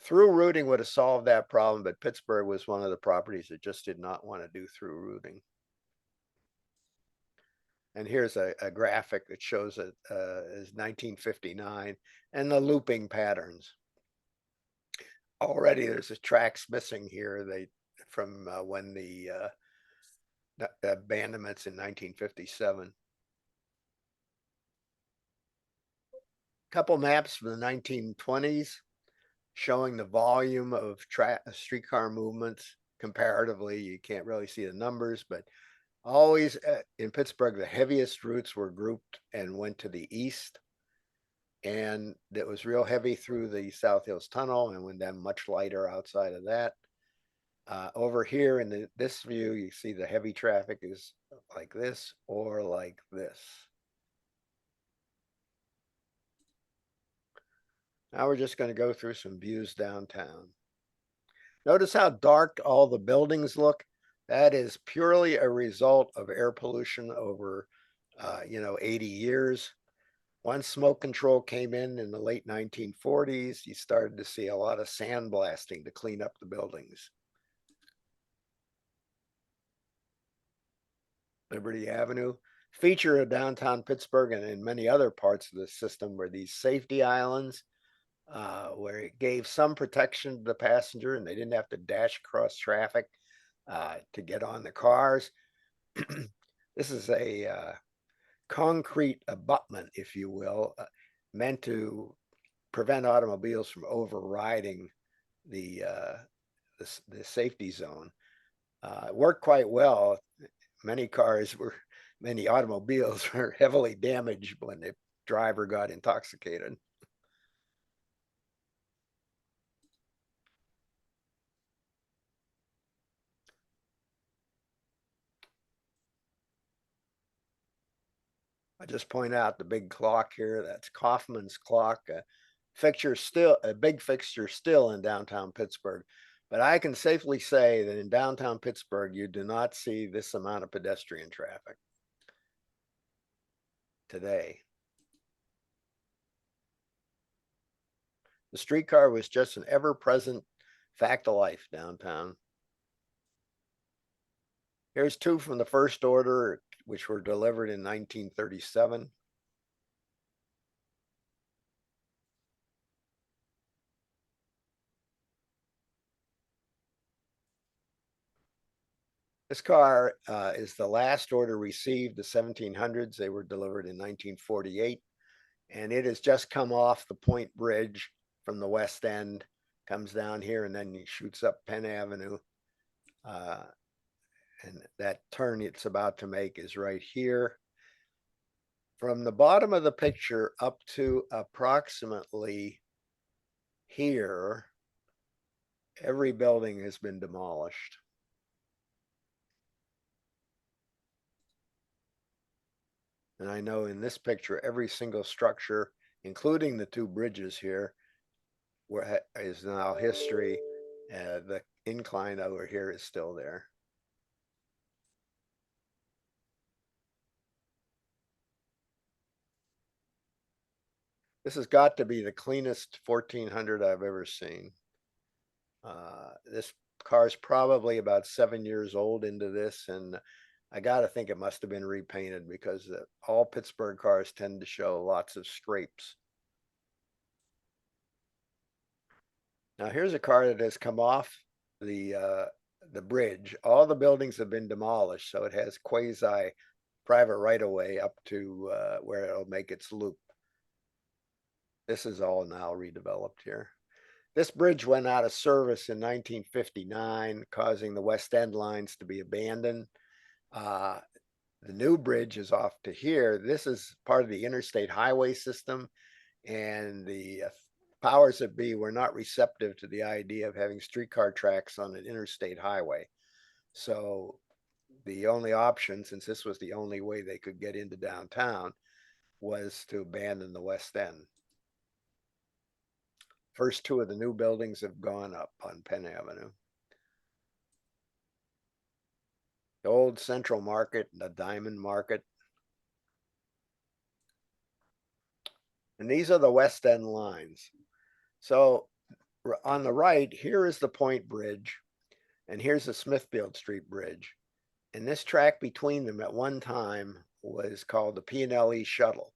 Through routing would have solved that problem, but Pittsburgh was one of the properties that just did not want to do through routing. And here's a graphic that shows it as 1959 and the looping patterns. Already there's a tracks missing here from when the abandonments in 1957. Couple maps from the 1920s showing the volume of streetcar movements comparatively. You can't really see the numbers, but always in Pittsburgh, the heaviest routes were grouped and went to the east. And it was real heavy through the South Hills Tunnel and went then much lighter outside of that. Over here in this view, you see the heavy traffic is like this or like this. Now we're just going to go through some views downtown. Notice how dark all the buildings look. That is purely a result of air pollution over, 80 years. Once smoke control came in the late 1940s, you started to see a lot of sandblasting to clean up the buildings. Liberty Avenue. Feature of downtown Pittsburgh and in many other parts of the system were these safety islands, where it gave some protection to the passenger and they didn't have to dash across traffic to get on the cars. This is a concrete abutment, if you will, meant to prevent automobiles from overriding the safety zone. It worked quite well. Many automobiles were heavily damaged when the driver got intoxicated. I just point out the big clock here. That's Kaufman's clock. A big fixture still in downtown Pittsburgh. But I can safely say that in downtown Pittsburgh, you do not see this amount of pedestrian traffic today. The streetcar was just an ever-present fact of life downtown. Here's two from the first order, which were delivered in 1937. This car is the last order received, the 1700s. They were delivered in 1948, and it has just come off the Point Bridge from the West End, comes down here, and then shoots up Penn Avenue. And that turn it's about to make is right here. From the bottom of the picture up to approximately here, every building has been demolished. And I know in this picture, every single structure, including the two bridges here, is now history. The incline over here is still there. This has got to be the cleanest 1400 I've ever seen. This car is probably about 7 years old into this, and I got to think it must have been repainted because all Pittsburgh cars tend to show lots of scrapes. Now here's a car that has come off the bridge. All the buildings have been demolished, so it has quasi private right-of-way up to where it'll make its loop. This is all now redeveloped here. This bridge went out of service in 1959, causing the West End lines to be abandoned. The new bridge is off to here. This is part of the interstate highway system, and the powers that be were not receptive to the idea of having streetcar tracks on an interstate highway. So the only option, since this was the only way they could get into downtown, was to abandon the West End. First two of the new buildings have gone up on Penn Avenue. The old Central Market, the Diamond Market. And these are the West End lines. So on the right, here is the Point Bridge, and here's the Smithfield Street Bridge. And this track between them at one time was called the P&LE Shuttle.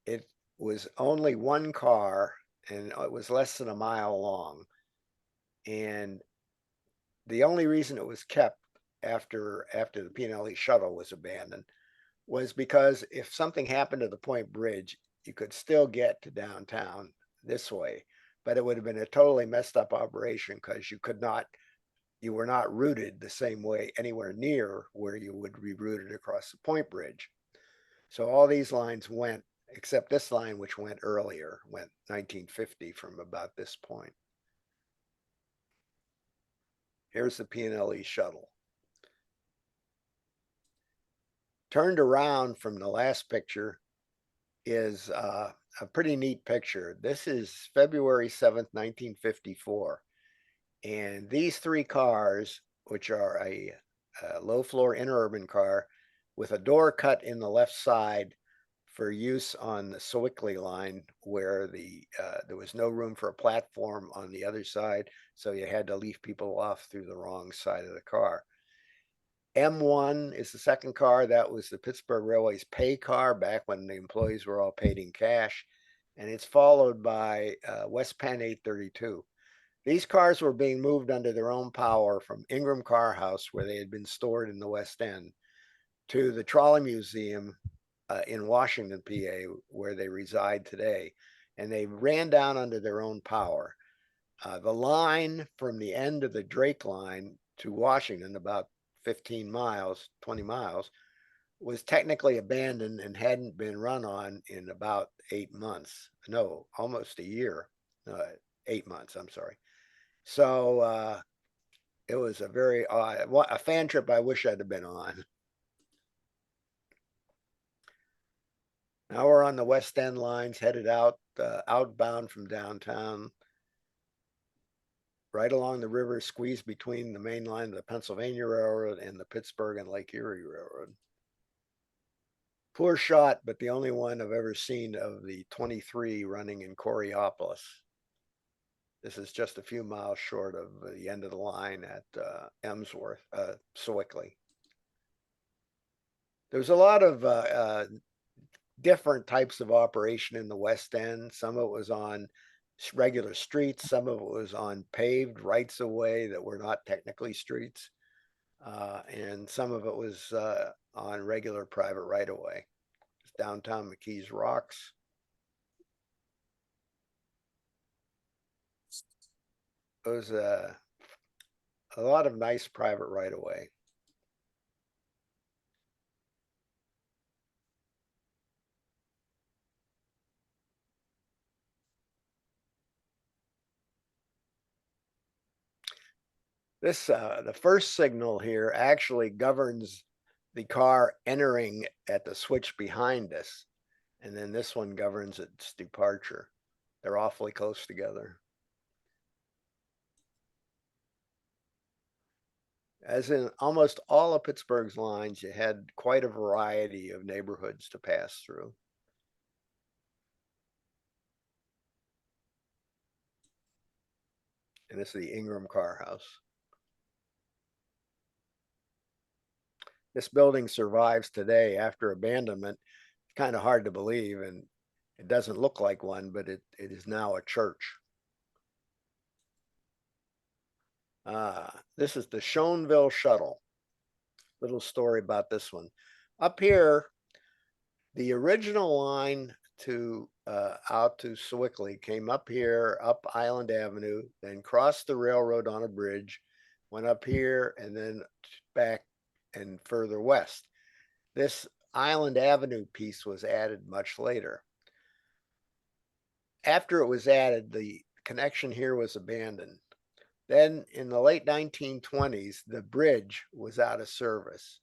It was only one car, and it was less than a mile long. And the only reason it was kept after the P&LE Shuttle was abandoned was because if something happened to the Point Bridge, you could still get to downtown this way, but it would have been a totally messed up operation because you were not routed the same way anywhere near where you would be routed across the Point Bridge. So all these lines went, except this line, which went earlier, went 1950 from about this point. Here's the P&LE Shuttle. Turned around from the last picture is a pretty neat picture. This is February 7th, 1954. And these three cars, which are a low floor interurban car with a door cut in the left side for use on the Sewickley line, where there was no room for a platform on the other side, so you had to leave people off through the wrong side of the car. M1 is the second car. That was the Pittsburgh Railway's pay car back when the employees were all paid in cash. And it's followed by West Penn 832. These cars were being moved under their own power from Ingram Car House, where they had been stored in the West End, to the Trolley Museum in Washington, PA, where they reside today. And they ran down under their own power. The line from the end of the Drake line to Washington, about 15 miles, 20 miles, was technically abandoned and hadn't been run on in about 8 months. No, almost a year. 8 months, I'm sorry. So it was a fan trip I wish I'd have been on. Now we're on the West End lines, headed out, outbound from downtown. right along the river, squeezed between the main line of the Pennsylvania Railroad and the Pittsburgh and Lake Erie Railroad. Poor shot, but the only one I've ever seen of the 23 running in Coriopolis. This is just a few miles short of the end of the line at Emsworth, Sewickley. There's a lot of different types of operation in the West End. Some of it was on regular streets. Some of it was on paved rights of way that were not technically streets. And some of it was on regular private right of way. Downtown McKees Rocks. It was a lot of nice private right of way. This the first signal here actually governs the car entering at the switch behind us, and then this one governs its departure. They're awfully close together. As in almost all of Pittsburgh's lines, you had quite a variety of neighborhoods to pass through. And this is the Ingram Car House. This building survives today after abandonment. It's kind of hard to believe, and it doesn't look like one, but it is now a church. This is the Schonville Shuttle. Little story about this one. Up here, the original line to out to Sewickley came up here, up Island Avenue, then crossed the railroad on a bridge, went up here, and then back and further west. This Island Avenue piece was added much later. After it was added, the connection here was abandoned. Then in the late 1920s, the bridge was out of service.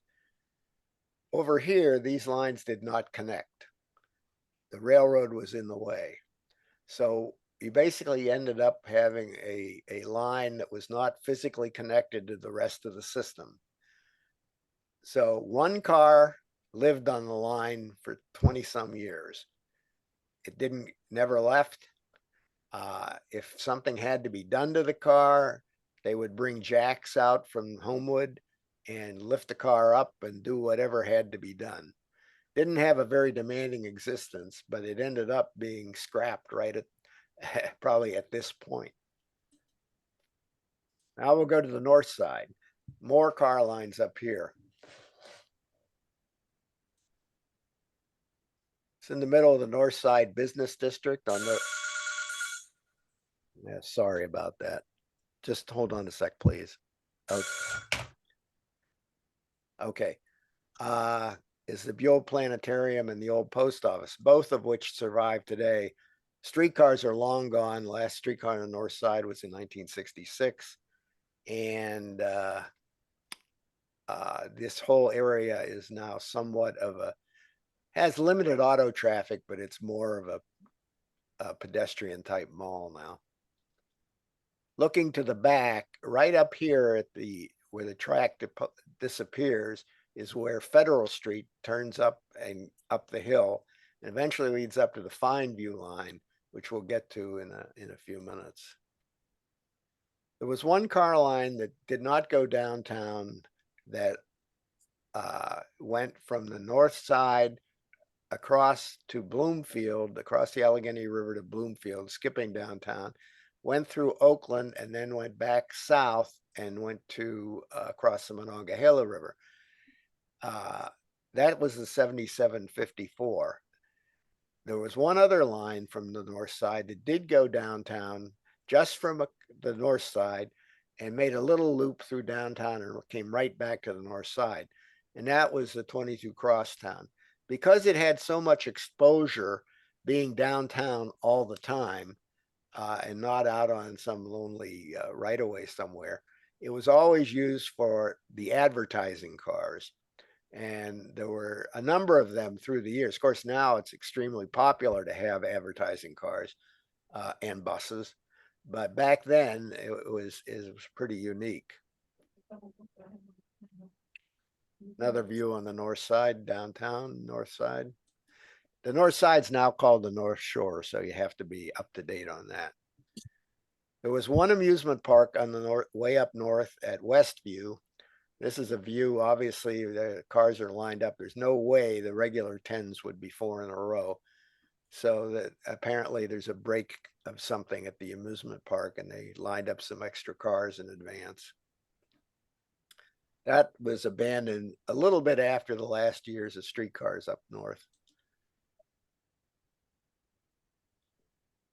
Over here, these lines did not connect. The railroad was in the way. So you basically ended up having a line that was not physically connected to the rest of the system. So one car lived on the line for 20 some years. It never left. If something had to be done to the car, they would bring jacks out from Homewood and lift the car up and do whatever had to be done. Didn't have a very demanding existence, but it ended up being scrapped right at probably at this point. Now we'll go to the north side. More car lines up here. It's in the middle of the north side business district on the. Yeah, sorry about that. Just hold on a sec, please. Okay. Is the Buell Planetarium and the old post office, both of which survive today. Streetcars are long gone. The last streetcar on the north side was in 1966. And this whole area is now somewhat of has limited auto traffic, but it's more of a pedestrian type mall now. Looking to the back, right up here at where the track disappears is where Federal Street turns up and up the hill and eventually leads up to the Fine View line, which we'll get to in a few minutes. There was one car line that did not go downtown that went from the north side across to Bloomfield, across the Allegheny River to Bloomfield, skipping downtown, went through Oakland, and then went back south and went to across the Monongahela River. That was the 7754. There was one other line from the north side that did go downtown just from the north side and made a little loop through downtown and came right back to the north side. And that was the 22 Crosstown. Because it had so much exposure being downtown all the time and not out on some lonely right-of-way somewhere, it was always used for the advertising cars. And there were a number of them through the years. Of course, now it's extremely popular to have advertising cars and buses. but back then it was pretty unique. Another view on the north side, downtown, north side. The north side's now called the North Shore, so you have to be up to date on that. There was one amusement park on the way up north at Westview. This is a view, obviously the cars are lined up. There's no way the regular 10s would be 4 in a row. So that apparently there's a break of something at the amusement park and they lined up some extra cars in advance. That was abandoned a little bit after the last years of streetcars up north.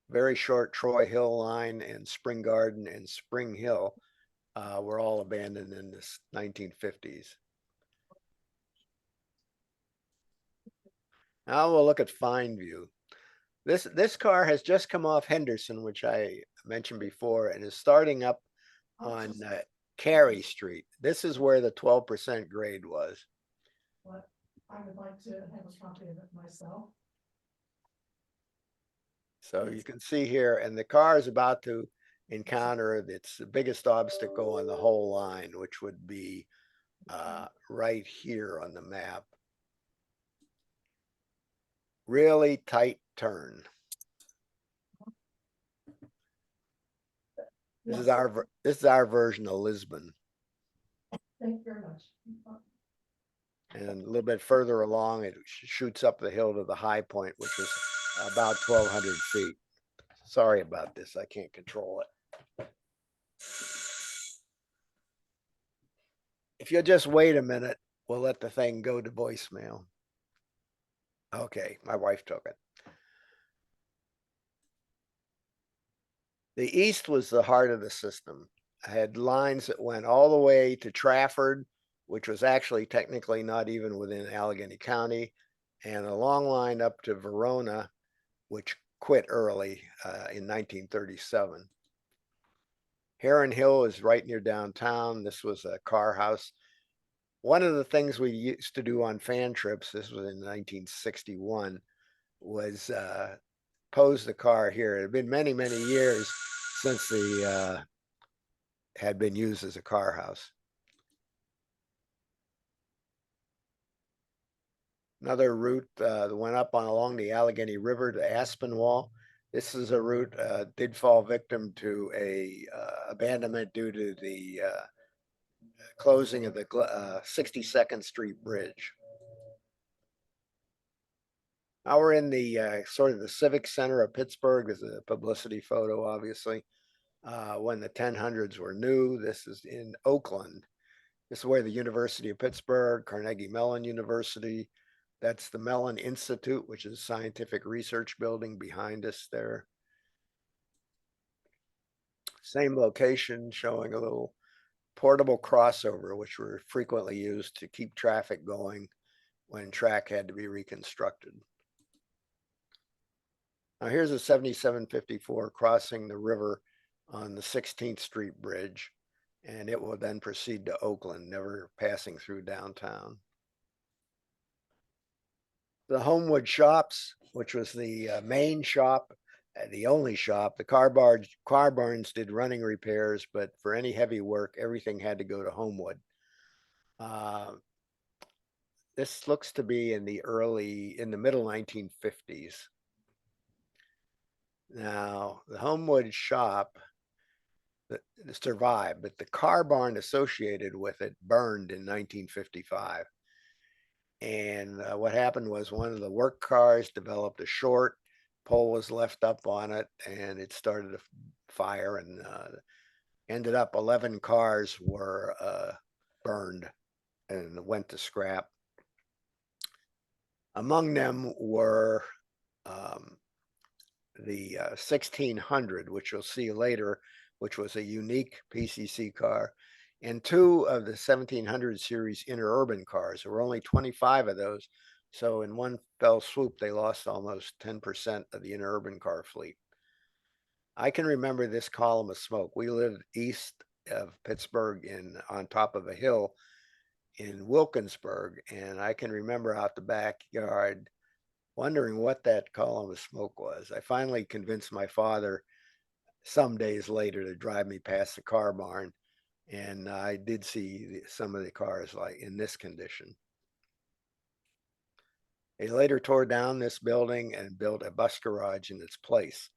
Very short Troy Hill line and Spring Garden and Spring Hill were all abandoned in the 1950s. Now we'll look at Fine View. This car has just come off Henderson, which I mentioned before, and is starting up on Carey Street. This is where the 12% grade was. But I would like to have a copy of it myself. So you can see here, and the car is about to encounter its biggest obstacle on the whole line, which would be right here on the map. Really tight turn. This is our version of Lisbon. Thank you very much. And a little bit further along, it shoots up the hill to the high point, which is about 1,200 feet. Sorry about this. I can't control it. If you'll just wait a minute, we'll let the thing go to voicemail. Okay, my wife took it. The east was the heart of the system. I had lines that went all the way to Trafford, which was actually technically not even within Allegheny County, and a long line up to Verona, which quit early in 1937. Heron Hill is right near downtown. This was a car house. One of the things we used to do on fan trips, this was in 1961, was pose the car here. It had been many, many years since the had been used as a car house. Another route that went up along the Allegheny River to Aspinwall. This is a route did fall victim to a abandonment due to the closing of the 62nd Street Bridge. Now we're in the sort of the civic center of Pittsburgh. There's a publicity photo, obviously. When the 1000s were new. This is in Oakland. This is where the University of Pittsburgh, Carnegie Mellon University. That's the Mellon Institute, which is a scientific research building behind us there. Same location, showing a little portable crossover, which were frequently used to keep traffic going when track had to be reconstructed. Now here's a 7754 crossing the river on the 16th Street Bridge, and it will then proceed to Oakland, never passing through downtown. The Homewood Shops, which was the main shop, the only shop. The car barns did running repairs, but for any heavy work, everything had to go to Homewood. This looks to be in the middle 1950s. Now, the Homewood shop survived, but the car barn associated with it burned in 1955. And what happened was one of the work cars developed a short, pole was left up on it, and it started a fire, and ended up 11 cars were burned and went to scrap. Among them were the 1600, which you'll see later, which was a unique PCC car, and 2 of the 1700 series interurban cars. There were only 25 of those. So in one fell swoop, they lost almost 10% of the interurban car fleet. I can remember this column of smoke. We lived east of Pittsburgh on top of a hill in Wilkinsburg, and I can remember out the backyard wondering what that column of smoke was. I finally convinced my father some days later to drive me past the car barn. And I did see some of the cars like in this condition. They later tore down this building and built a bus garage in its place.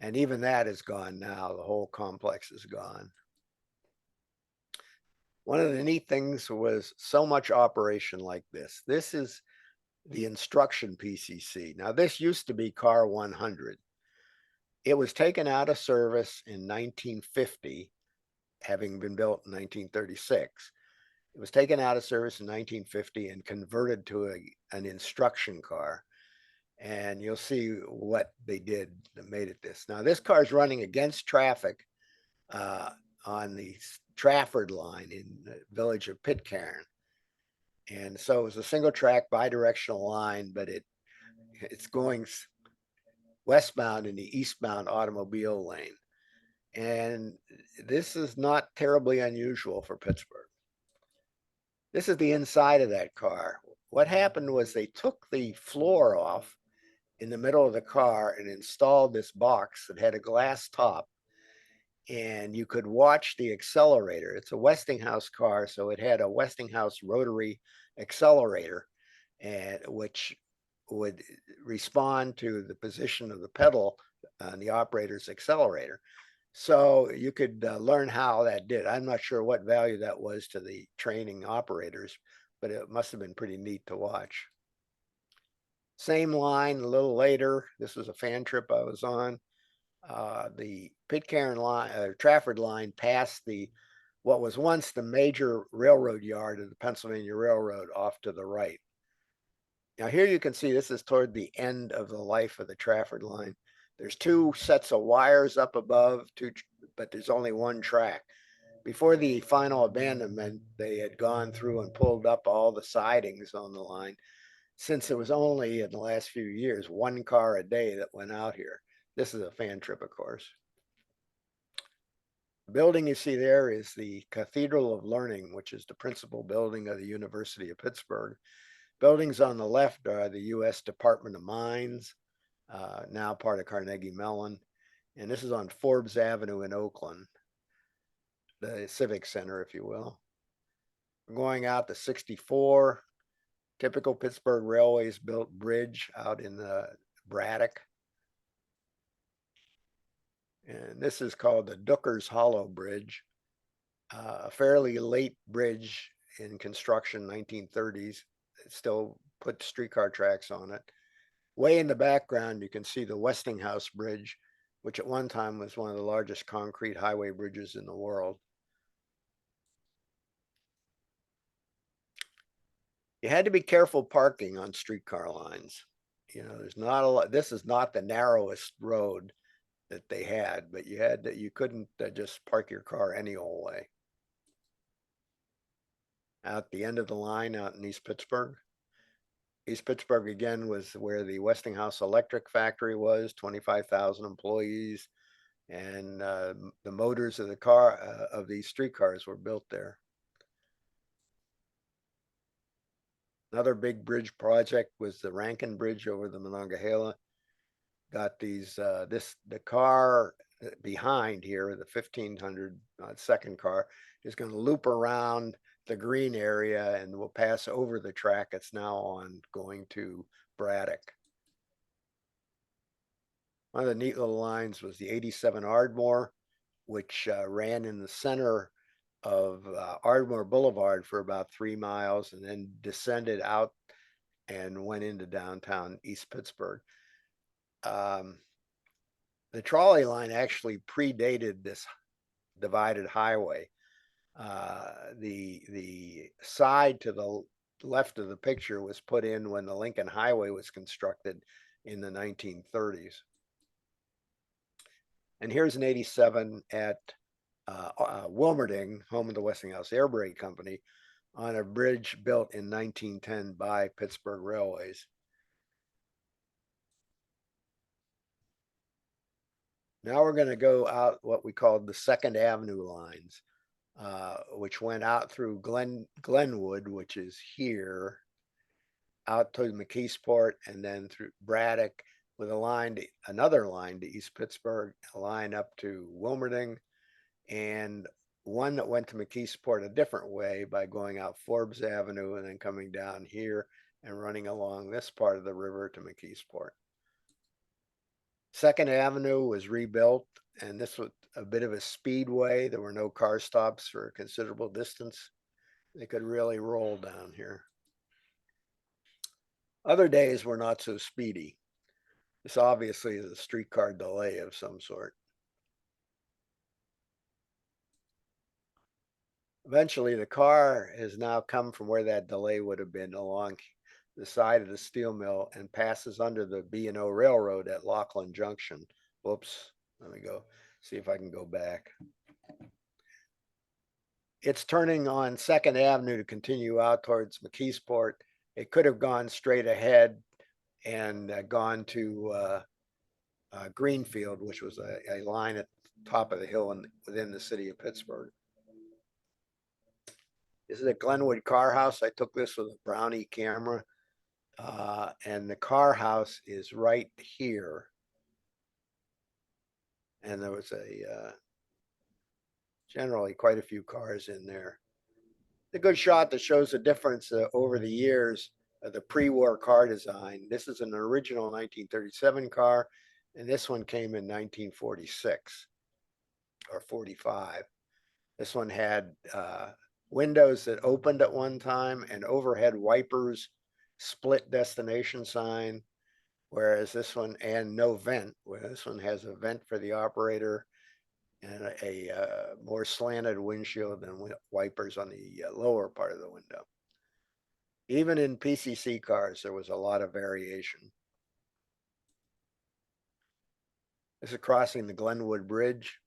And even that is gone now. The whole complex is gone. One of the neat things was so much operation like this. This is the instruction PCC. Now, this used to be car 100. It was taken out of service in 1950, having been built in 1936. It was taken out of service in 1950 and converted to an instruction car. And you'll see what they did that made it this. Now, this car is running against traffic on the Trafford line in the village of Pitcairn. And so it was a single track bidirectional line, but it's going westbound in the eastbound automobile lane. And this is not terribly unusual for Pittsburgh. This is the inside of that car. What happened was they took the floor off in the middle of the car and installed this box that had a glass top, and you could watch the accelerator. It's a Westinghouse car, so it had a Westinghouse rotary accelerator, and which would respond to the position of the pedal on the operator's accelerator. So you could learn how that did. I'm not sure what value that was to the training operators, but it must have been pretty neat to watch. Same line a little later. This was a fan trip I was on. The Pitcairn line, Trafford line passed what was once the major railroad yard of the Pennsylvania Railroad off to the right. Now here you can see this is toward the end of the life of the Trafford line. There's two sets of wires up above, but there's only one track. Before the final abandonment, they had gone through and pulled up all the sidings on the line, since it was only in the last few years, one car a day that went out here. This is a fan trip, of course. The building you see there is the Cathedral of Learning, which is the principal building of the University of Pittsburgh. Buildings on the left are the U.S. Department of Mines, now part of Carnegie Mellon. And this is on Forbes Avenue in Oakland, the Civic Center, if you will. We're going out to 64, typical Pittsburgh Railways built bridge out in the Braddock. And this is called the Dooker's Hollow Bridge, a fairly late bridge in construction, 1930s. It still put streetcar tracks on it. Way in the background, you can see the Westinghouse Bridge, which at one time was one of the largest concrete highway bridges in the world. You had to be careful parking on streetcar lines. You know, there's not a lot. This is not the narrowest road that they had, but you couldn't just park your car any old way. Out the end of the line out in East Pittsburgh. East Pittsburgh again was where the Westinghouse Electric Factory was, 25,000 employees, and the motors of the car of these streetcars were built there. Another big bridge project was the Rankin Bridge over the Monongahela. Got these the car behind here, the 1500 second car, is going to loop around the green area and will pass over the track it's now on going to Braddock. One of the neat little lines was the 87 Ardmore, which ran in the center of Ardmore Boulevard for about 3 miles and then descended out and went into downtown East Pittsburgh. The trolley line actually predated this divided highway. The side to the left of the picture was put in when the Lincoln Highway was constructed in the 1930s. And here's an 87 at Wilmerding, home of the Westinghouse Air Brake Company, on a bridge built in 1910 by Pittsburgh Railways. Now we're going to go out what we called the Second Avenue lines, which went out through Glenwood, which is here, out to McKeesport, and then through Braddock, with a line to another line to East Pittsburgh, a line up to Wilmerding, and one that went to McKeesport a different way by going out Forbes Avenue and then coming down here and running along this part of the river to McKeesport. Second Avenue was rebuilt, and this was a bit of a speedway. There were no car stops for a considerable distance. They could really roll down here. Other days were not so speedy. This obviously is a streetcar delay of some sort. Eventually, the car has now come from where that delay would have been along the side of the steel mill and passes under the B&O Railroad at Laughlin Junction. Whoops, let me go see if I can go back. It's turning on 2nd Avenue to continue out towards McKeesport. It could have gone straight ahead and gone to Greenfield, which was a line at the top of the hill within the city of Pittsburgh. This is a Glenwood car house. I took this with a Brownie camera. And the car house is right here. And there was generally quite a few cars in there. A good shot that shows the difference over the years of the pre-war car design. This is an original 1937 car, and this one came in 1946 or 45. This one had windows that opened at one time and overhead wipers, split destination sign, whereas this one, and no vent, where this one has a vent for the operator and a more slanted windshield and wipers on the lower part of the window. Even in PCC cars, there was a lot of variation. This is crossing the Glenwood Bridge.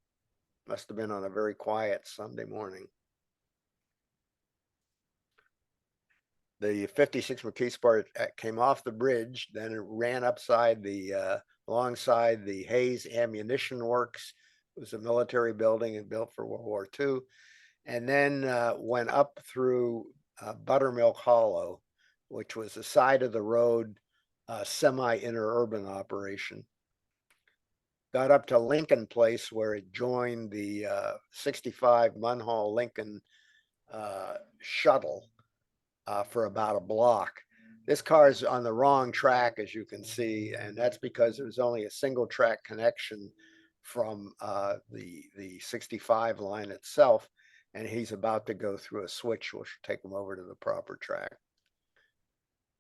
Must have been on a very quiet Sunday morning. The 56 McKeesport came off the bridge, then it ran upside the, alongside the Hayes Ammunition Works. It was a military building and built for World War II. And then went up through Buttermilk Hollow, which was the side of the road, semi-interurban operation. Got up to Lincoln Place, where it joined the 65 Munhall Lincoln shuttle for about a block. This car is on the wrong track, as you can see, and that's because there's only a single track connection from the 65 line itself, and he's about to go through a switch which will take him over to the proper track.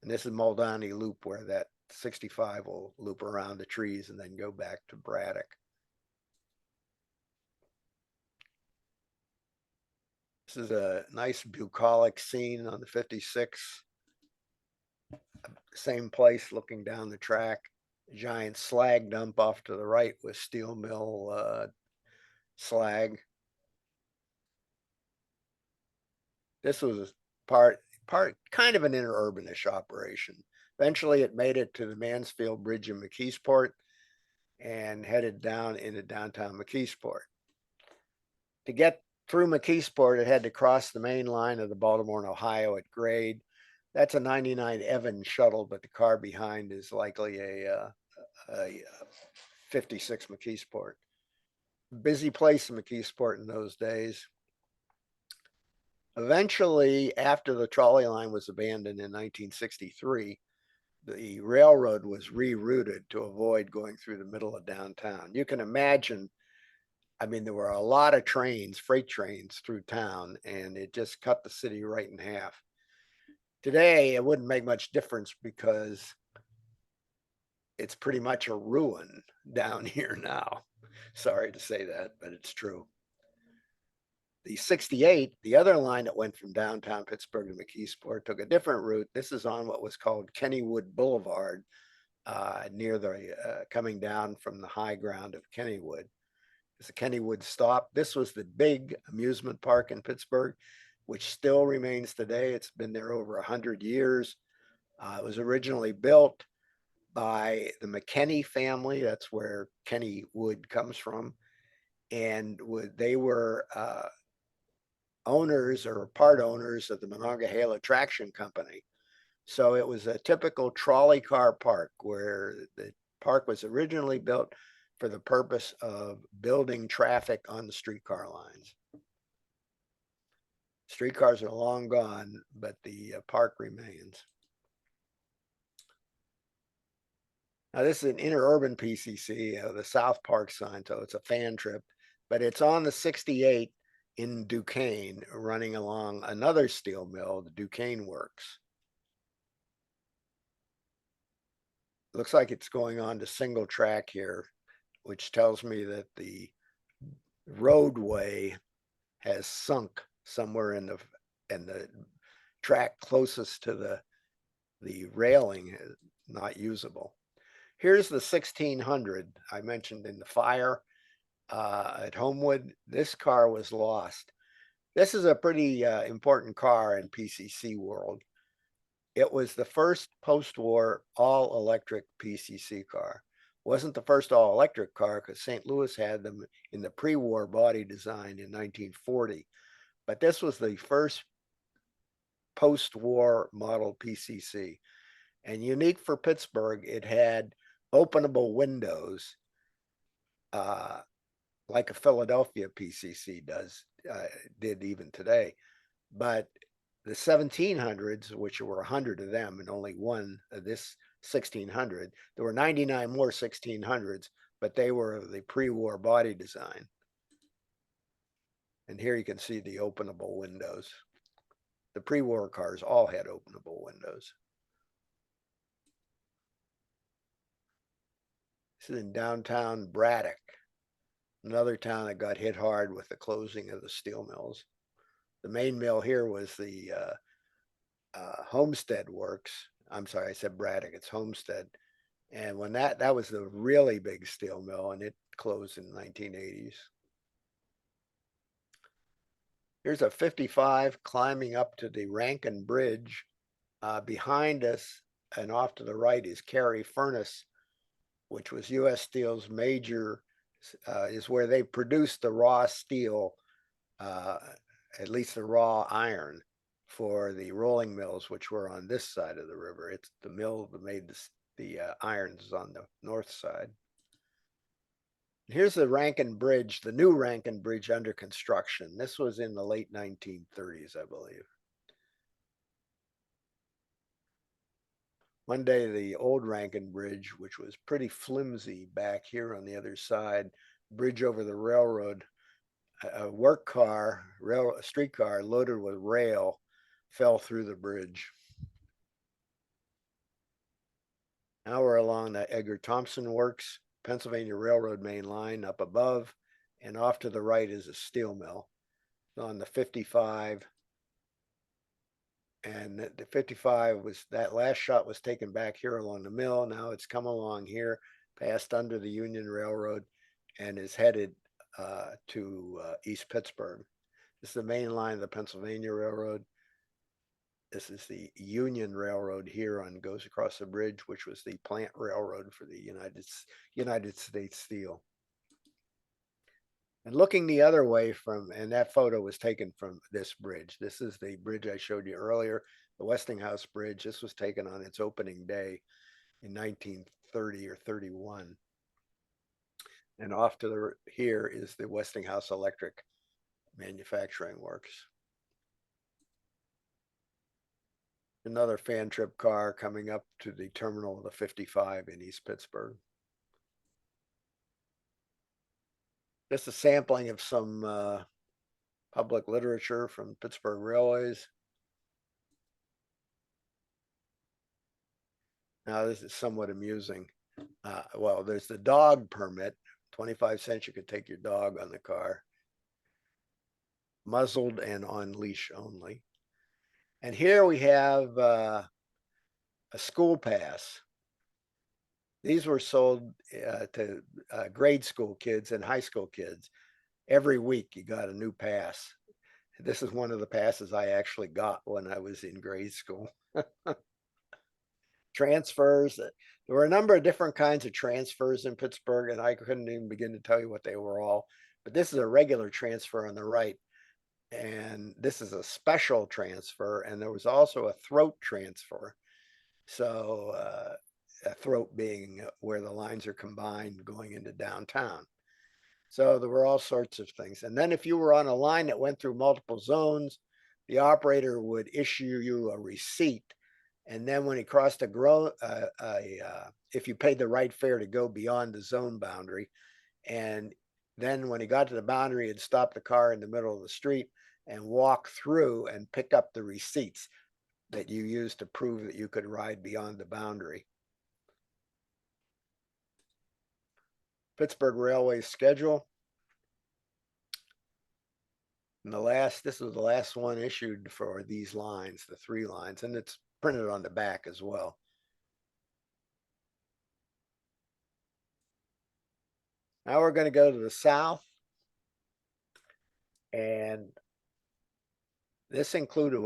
And this is Muldowney Loop, where that 65 will loop around the trees and then go back to Braddock. This is a nice bucolic scene on the 56. Same place looking down the track. Giant slag dump off to the right with steel mill slag. This was part kind of an interurbanish operation. Eventually it made it to the Mansfield Bridge in McKeesport and headed down into downtown McKeesport. To get through McKeesport, it had to cross the main line of the Baltimore and Ohio at grade. That's a 99 Evans shuttle, but the car behind is likely a 56 McKeesport. Busy place in McKeesport in those days. Eventually, after the trolley line was abandoned in 1963, the railroad was rerouted to avoid going through the middle of downtown. You can imagine, I mean, there were a lot of trains, freight trains through town, and it just cut the city right in half. Today, it wouldn't make much difference because it's pretty much a ruin down here now. Sorry to say that, but it's true. The 68, the other line that went from downtown Pittsburgh to McKeesport, took a different route. This is on what was called Kennywood Boulevard, near the coming down from the high ground of Kennywood. It's a Kennywood stop. This was the big amusement park in Pittsburgh, which still remains today. It's been there over 100 years. It was originally built by the McKenney family. That's where Kennywood comes from. And they were owners or part owners of the Monongahela Traction Company. So it was a typical trolley car park where the park was originally built for the purpose of building traffic on the streetcar lines. Streetcars are long gone, but the park remains. Now this is an interurban PCC, the South Park sign, so it's a fan trip, but it's on the 68 in Duquesne, running along another steel mill, the Duquesne Works. Looks like it's going on to single track here, which tells me that the roadway has sunk somewhere in the track closest to the railing is not usable. Here's the 1600 I mentioned in the fire at Homewood. This car was lost. This is a pretty important car in PCC world. It was the first post-war all-electric PCC car. Wasn't the first all-electric car because St. Louis had them in the pre-war body design in 1940. But this was the first post-war model PCC. And unique for Pittsburgh, it had openable windows like a Philadelphia PCC did even today. But the 1700s, which were 100 of them and only one of this 1600, there were 99 more 1600s, but they were the pre-war body design. And here you can see the openable windows. The pre-war cars all had openable windows. This is in downtown Braddock, another town that got hit hard with the closing of the steel mills. The main mill here was the Homestead Works. I'm sorry, I said Braddock, it's Homestead. And when that was the really big steel mill, and it closed in the 1980s. Here's a 55 climbing up to the Rankin Bridge. Behind us and off to the right is Cary Furnace, which was U.S. Steel's major, is where they produced the raw steel, at least the raw iron, for the rolling mills, which were on this side of the river. It's the mill that made the irons on the north side. Here's the Rankin Bridge, the new Rankin Bridge under construction. This was in the late 1930s, I believe. One day, the old Rankin Bridge, which was pretty flimsy back here on the other side, bridge over the railroad, a work car, a streetcar loaded with rail fell through the bridge. Now we're along the Edgar Thompson Works, Pennsylvania Railroad main line up above, and off to the right is a steel mill on the 55. And the 55 was, that last shot was taken back here along the mill. Now it's come along here, passed under the Union Railroad, and is headed to East Pittsburgh. This is the main line of the Pennsylvania Railroad. This is the Union Railroad here goes across the bridge, which was the plant railroad for the United States Steel. And looking the other way and that photo was taken from this bridge. This is the bridge I showed you earlier, the Westinghouse Bridge. This was taken on its opening day in 1930 or 31. And off to here is the Westinghouse Electric Manufacturing Works. Another fan trip car coming up to the terminal of the 55 in East Pittsburgh. Just a sampling of some public literature from Pittsburgh Railways. Now this is somewhat amusing. Well, there's the dog permit, 25 cents you could take your dog on the car. Muzzled and on leash only. And here we have a school pass. These were sold to grade school kids and high school kids. Every week you got a new pass. This is one of the passes I actually got when I was in grade school. Transfers. There were a number of different kinds of transfers in Pittsburgh, and I couldn't even begin to tell you what they were all. But this is a regular transfer on the right. And this is a special transfer. And there was also a throat transfer. So throat being where the lines are combined going into downtown. So there were all sorts of things. And then if you were on a line that went through multiple zones, the operator would issue you a receipt. And then when he crossed if you paid the right fare to go beyond the zone boundary, and then when he got to the boundary, he'd stop the car in the middle of the street and walk through and pick up the receipts that you used to prove that you could ride beyond the boundary. Pittsburgh Railway schedule. And this was the last one issued for these lines, the 3 lines, and it's printed on the back as well. Now we're going to go to the south. And this included,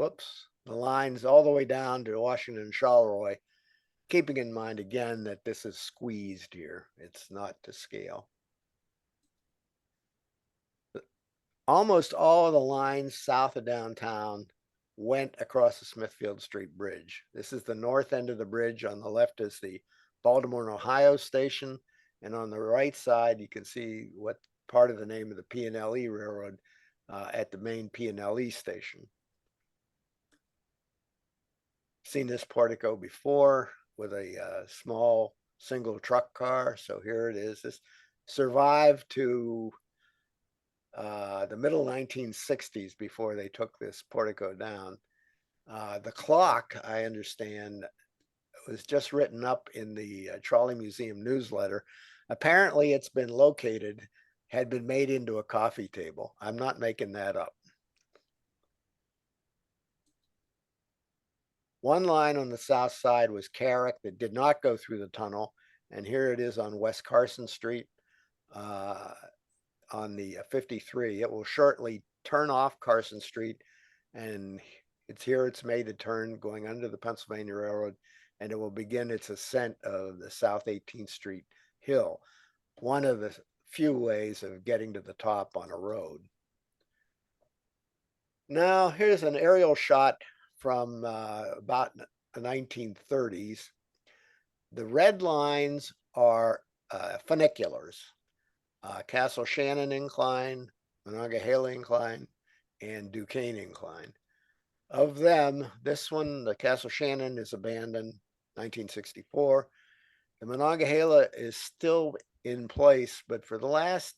the lines all the way down to Washington and Charleroi, keeping in mind again that this is squeezed here. It's not to scale. Almost all of the lines south of downtown went across the Smithfield Street Bridge. This is the north end of the bridge. On the left is the Baltimore and Ohio station. And on the right side, you can see what part of the name of the P&LE Railroad at the main P&LE station. Seen this portico before with a small single truck car. So here it is. This survived to the middle 1960s before they took this portico down. The clock, I understand, was just written up in the Trolley Museum newsletter. Apparently it's been located, had been made into a coffee table. I'm not making that up. One line on the south side was Carrick that did not go through the tunnel. And here it is on West Carson Street on the 53. It will shortly turn off Carson Street, and it's made a turn going under the Pennsylvania Railroad, and it will begin its ascent of the South 18th Street hill, one of the few ways of getting to the top on a road. Now, here's an aerial shot from about the 1930s. The red lines are funiculars, Castle Shannon Incline, Monongahela Incline, and Duquesne Incline. Of them, this one, the Castle Shannon, is abandoned 1964. The Monongahela is still in place, but for the last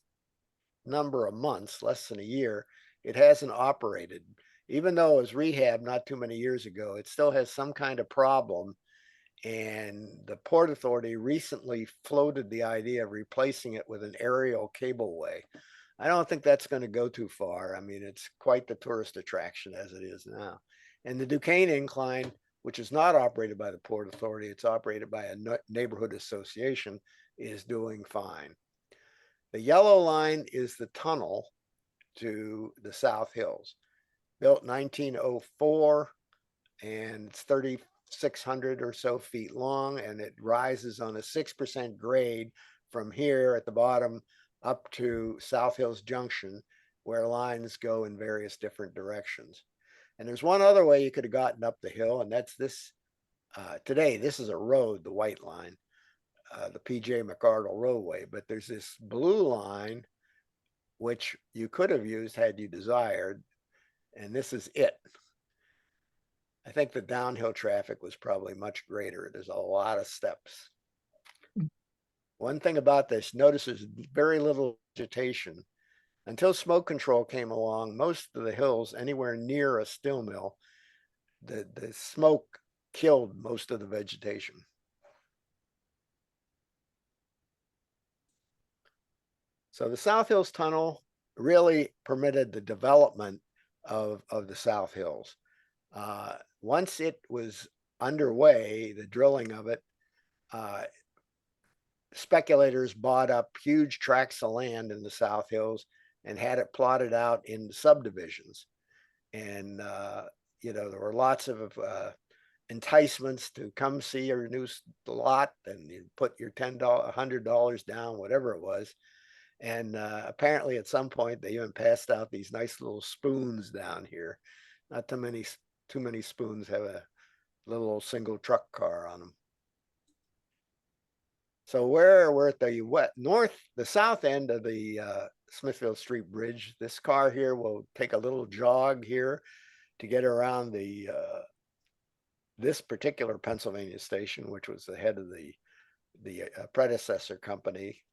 number of months, less than a year, it hasn't operated. Even though it was rehabbed not too many years ago, it still has some kind of problem. And the Port Authority recently floated the idea of replacing it with an aerial cableway. I don't think that's going to go too far. I mean, it's quite the tourist attraction as it is now. And the Duquesne Incline, which is not operated by the Port Authority, it's operated by a neighborhood association, is doing fine. The yellow line is the tunnel to the South Hills, built 1904, and it's 3,600 or so feet long, and it rises on a 6% grade from here at the bottom up to South Hills Junction, where lines go in various different directions. And there's one other way you could have gotten up the hill, and that's this. Today, this is a road, the white line, the P.J. McArdle Roadway, but there's this blue line, which you could have used had you desired, and this is it. I think the downhill traffic was probably much greater. There's a lot of steps. One thing about this, notice there's very little vegetation. Until smoke control came along, most of the hills anywhere near a steel mill, the smoke killed most of the vegetation. So the South Hills Tunnel really permitted the development of the South Hills. Once it was underway, the drilling of it, speculators bought up huge tracts of land in the South Hills and had it plotted out in subdivisions. And, there were lots of enticements to come see your new lot, and you put your $100 down, whatever it was. And apparently at some point they even passed out these nice little spoons down here. Not too many spoons have a little single truck car on them. So we're at the south end of the Smithfield Street Bridge. This car here will take a little jog here to get around the this particular Pennsylvania station, which was the head of the predecessor company,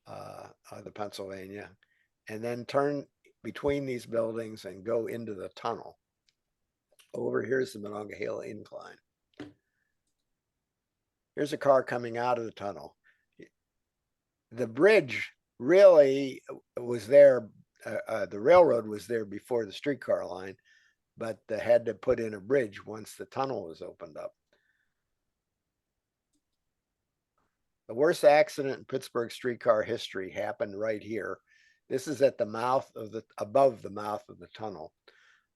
the Pennsylvania, and then turn between these buildings and go into the tunnel. Over here's the Monongahela Incline. Here's a car coming out of the tunnel. The bridge really was there. The railroad was there before the streetcar line, but they had to put in a bridge once the tunnel was opened up. The worst accident in Pittsburgh streetcar history happened right here. This is at the mouth of above the mouth of the tunnel.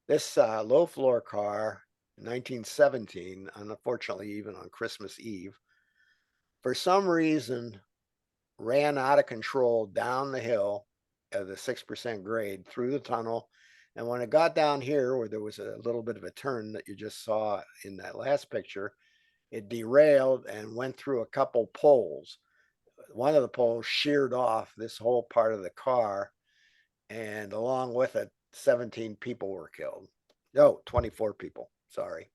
This low floor car, 1917, unfortunately even on Christmas Eve, for some reason ran out of control down the hill of the 6% grade through the tunnel. And when it got down here, where there was a little bit of a turn that you just saw in that last picture, it derailed and went through a couple poles. One of the poles sheared off this whole part of the car, and along with it, 17 people were killed. No, 24 people, sorry.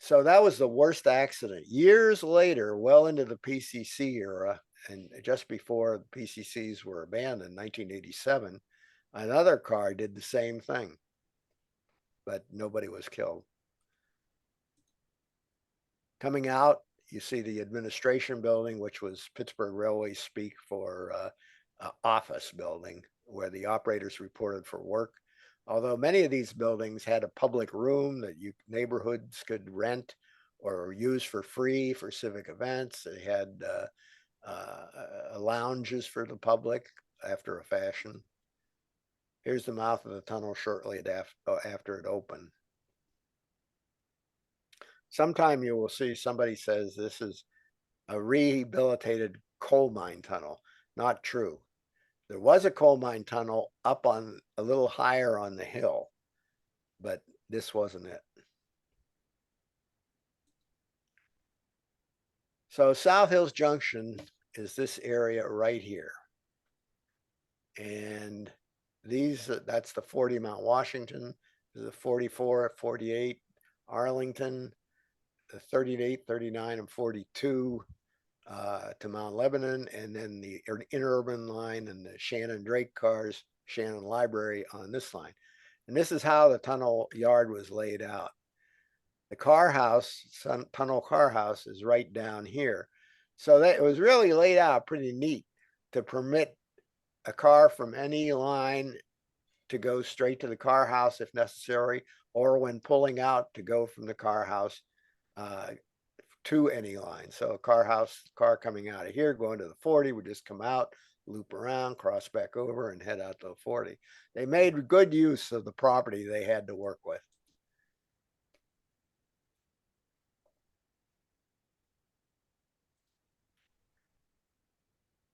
So that was the worst accident. Years later, well into the PCC era, and just before the PCCs were abandoned, 1987, another car did the same thing, but nobody was killed. Coming out, you see the administration building, which was Pittsburgh Railway speak for office building, where the operators reported for work. Although many of these buildings had a public room that neighborhoods could rent or use for free for civic events. They had lounges for the public after a fashion. Here's the mouth of the tunnel shortly after it opened. Sometime you will see somebody says this is a rehabilitated coal mine tunnel. Not true. There was a coal mine tunnel up on a little higher on the hill, but this wasn't it. So South Hills Junction is this area right here. And that's the 40 Mount Washington, the 44, 48 Arlington, the 38, 39, and 42 to Mount Lebanon, and then the interurban line and the Shannon Drake cars, Shannon Library on this line. And this is how the tunnel yard was laid out. The car house, tunnel car house, is right down here. So that it was really laid out pretty neat to permit a car from any line to go straight to the car house if necessary, or when pulling out to go from the car house to any line. So a car coming out of here, going to the 40 would just come out, loop around, cross back over, and head out to the 40. They made good use of the property they had to work with.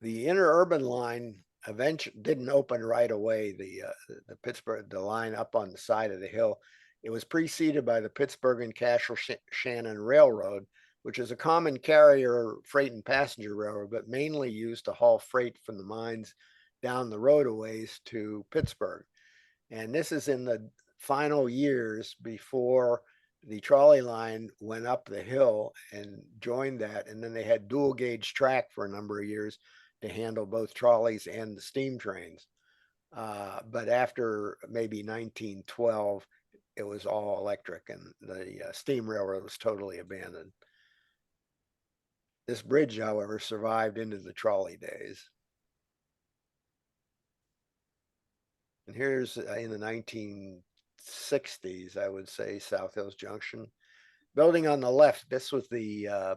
The interurban line eventually didn't open right away. The Pittsburgh, the line up on the side of the hill, it was preceded by the Pittsburgh and Cashel Shannon Railroad, which is a common carrier freight and passenger railroad, but mainly used to haul freight from the mines down the road a ways to Pittsburgh. And this is in the final years before the trolley line went up the hill and joined that. And then they had dual gauge track for a number of years to handle both trolleys and the steam trains. But after maybe 1912, it was all electric, and the steam railroad was totally abandoned. This bridge, however, survived into the trolley days. And here's in the 1960s, I would say, South Hills Junction. Building on the left, this was the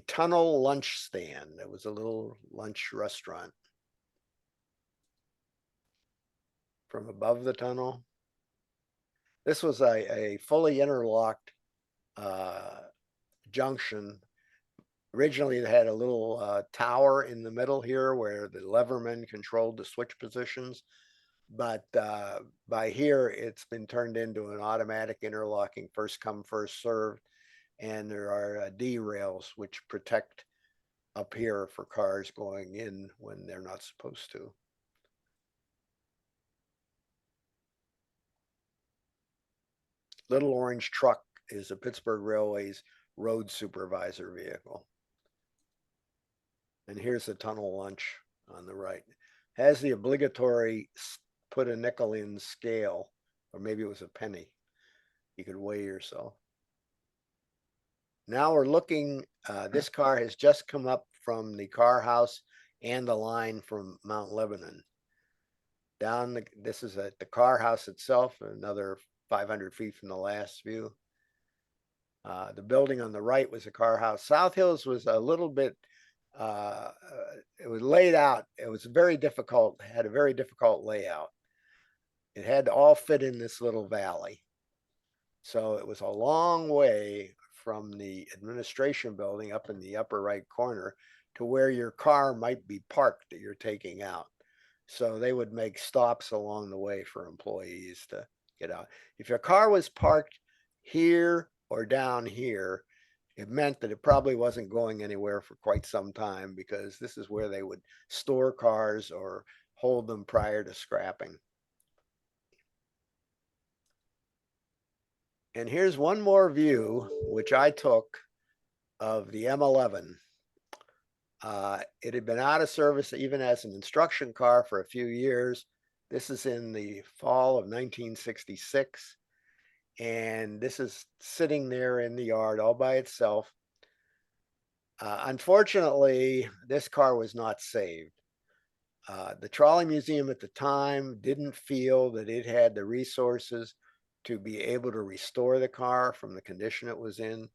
tunnel lunch stand. It was a little lunch restaurant. From above the tunnel. This was a fully interlocked junction. Originally, it had a little tower in the middle here where the levermen controlled the switch positions. But by here, it's been turned into an automatic interlocking, first come, first served. and there are D rails which protect up here for cars going in when they're not supposed to. Little orange truck is a Pittsburgh Railways road supervisor vehicle. And here's the tunnel lunch on the right. Has the obligatory put a nickel in scale, or maybe it was a penny. You could weigh yourself. Now we're looking, this car has just come up from the car house and the line from Mount Lebanon. This is at the car house itself, another 500 feet from the last view. The building on the right was a car house. South Hills was a little bit, it was laid out. It was very difficult, had a very difficult layout. It had to all fit in this little valley. So it was a long way from the administration building up in the upper right corner to where your car might be parked that you're taking out. So they would make stops along the way for employees to get out. If your car was parked here or down here, it meant that it probably wasn't going anywhere for quite some time, because this is where they would store cars or hold them prior to scrapping. And here's one more view, which I took of the M11. It had been out of service even as an instruction car for a few years. This is in the fall of 1966. And this is sitting there in the yard all by itself. Unfortunately, this car was not saved. The Trolley Museum at the time didn't feel that it had the resources to be able to restore the car from the condition it was in.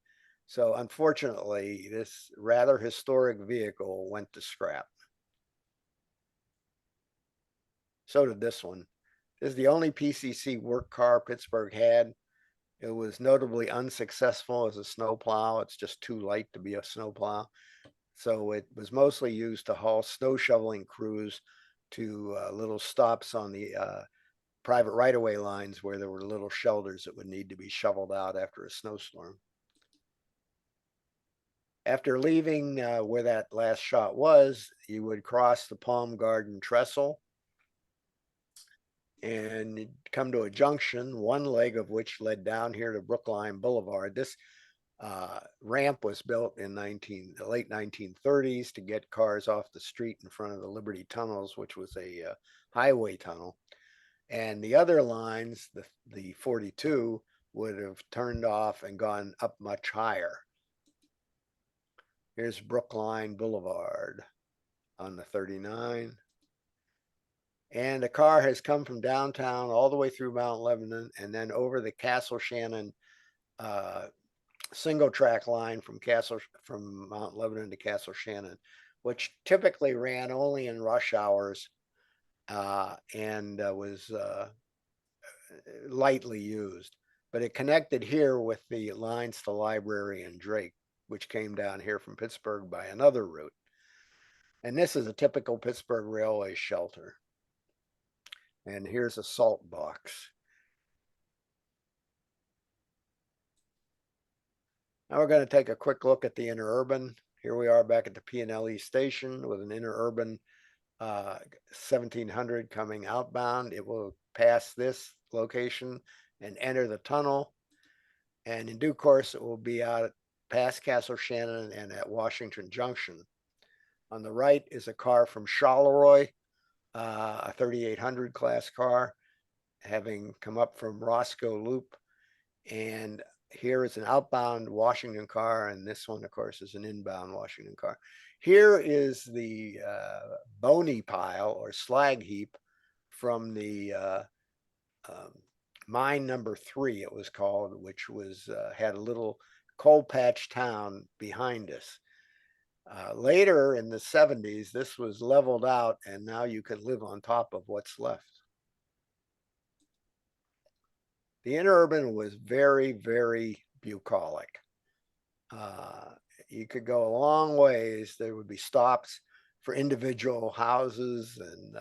So unfortunately, this rather historic vehicle went to scrap. So did this one. This is the only PCC work car Pittsburgh had. It was notably unsuccessful as a snowplow. It's just too light to be a snowplow. So it was mostly used to haul snow shoveling crews to little stops on the private right-of-way lines where there were little shelters that would need to be shoveled out after a snowstorm. After leaving where that last shot was, you would cross the Palm Garden Trestle and you'd come to a junction, one leg of which led down here to Brookline Boulevard. This ramp was built in the late 1930s to get cars off the street in front of the Liberty Tunnels, which was a highway tunnel. And the other lines, the 42, would have turned off and gone up much higher. Here's Brookline Boulevard on the 39. And a car has come from downtown all the way through Mount Lebanon and then over the Castle Shannon single track line from Mount Lebanon to Castle Shannon, which typically ran only in rush hours and was lightly used. But it connected here with the lines to Library and Drake, which came down here from Pittsburgh by another route. And this is a typical Pittsburgh Railway shelter. And here's a salt box. Now we're going to take a quick look at the interurban. Here we are back at the P&LE station with an interurban 1700 coming outbound. It will pass this location and enter the tunnel. And in due course, it will be out past Castle Shannon and at Washington Junction. On the right is a car from Charleroi, a 3800 class car, having come up from Roscoe Loop. And here is an outbound Washington car, and this one, of course, is an inbound Washington car. Here is the bony pile or slag heap from the mine number 3, it was called, which was had a little coal patch town behind us. Later in the 70s, this was leveled out, and now you can live on top of what's left. The interurban was very, very bucolic. You could go a long ways. There would be stops for individual houses, and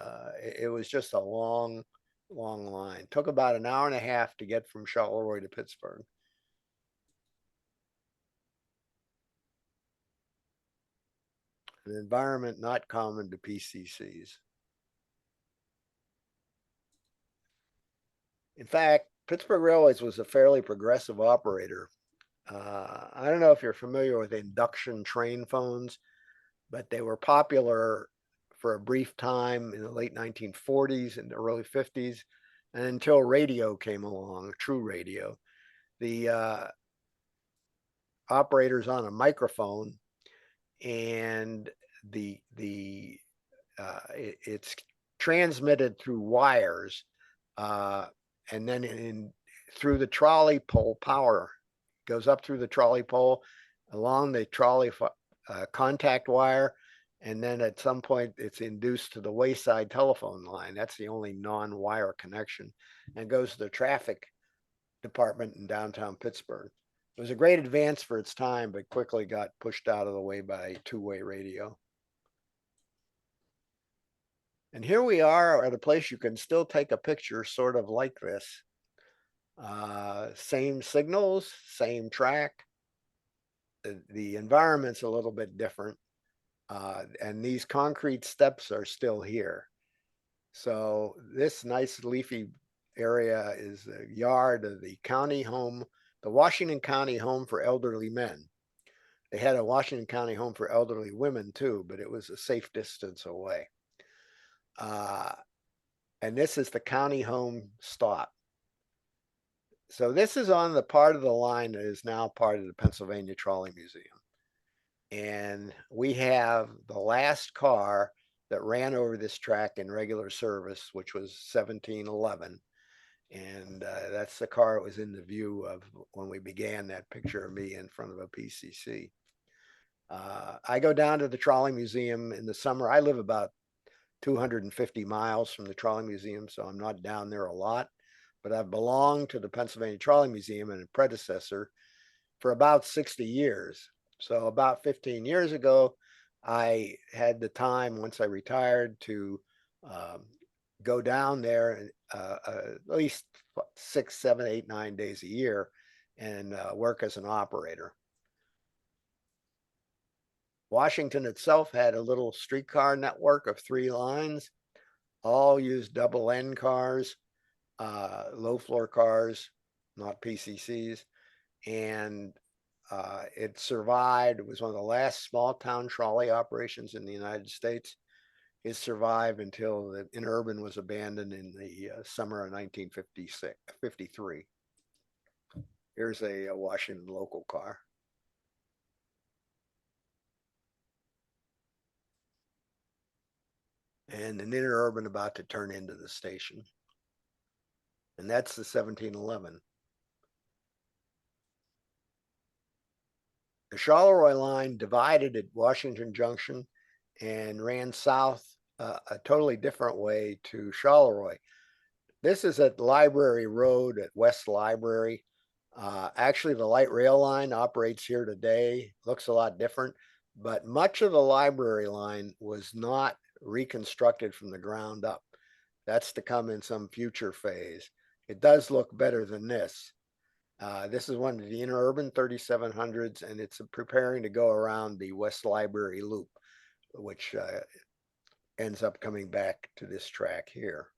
it was just a long, long line. It took about an hour and a half to get from Charleroi to Pittsburgh. an environment not common to PCCs. In fact, Pittsburgh Railways was a fairly progressive operator. I don't know if you're familiar with induction train phones, but they were popular for a brief time in the late 1940s and the early 50s, and until radio came along, true radio. The operator's on a microphone, and it's transmitted through wires, and then through the trolley pole power goes up through the trolley pole, along the trolley contact wire, and then at some point it's induced to the wayside telephone line. That's the only non-wire connection, and goes to the traffic department in downtown Pittsburgh. It was a great advance for its time, but quickly got pushed out of the way by two-way radio. And here we are at a place you can still take a picture sort of like this. Same signals, same track. The environment's a little bit different. And these concrete steps are still here. So this nice leafy area is the yard of the county home, the Washington County Home for Elderly Men. They had a Washington County Home for Elderly Women too, but it was a safe distance away. And this is the county home stop. So this is on the part of the line that is now part of the Pennsylvania Trolley Museum. And we have the last car that ran over this track in regular service, which was 1711. And that's the car that was in the view of when we began that picture of me in front of a PCC. I go down to the Trolley Museum in the summer. I live about 250 miles from the Trolley Museum, so I'm not down there a lot. But I've belonged to the Pennsylvania Trolley Museum and a predecessor for about 60 years. So about 15 years ago, I had the time, once I retired, to go down there at least 6, 7, 8, 9 days a year and work as an operator. Washington itself had a little streetcar network of 3 lines, all used double N cars, low floor cars, not PCCs. And it survived. It was one of the last small town trolley operations in the United States. It survived until the interurban was abandoned in the summer of 1953. Here's a Washington local car. And an interurban about to turn into the station. And that's the 1711. The Charleroi line divided at Washington Junction and ran south a totally different way to Charleroi. This is at Library Road at West Library. Actually, the light rail line operates here today. Looks a lot different, but much of the library line was not reconstructed from the ground up. That's to come in some future phase. It does look better than this. This is one of the interurban 3700s, and it's preparing to go around the West Library Loop, which ends up coming back to this track here.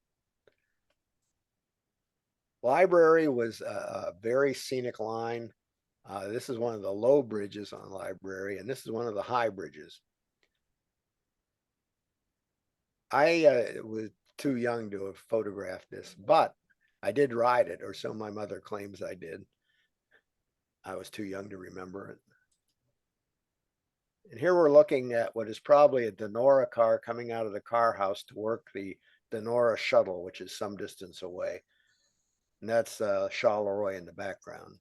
Library was a very scenic line. This is one of the low bridges on Library, and this is one of the high bridges. I was too young to have photographed this, but I did ride it, or so my mother claims I did. I was too young to remember it. And here we're looking at what is probably a Denora car coming out of the car house to work the Denora shuttle, which is some distance away. And that's Charleroi in the background.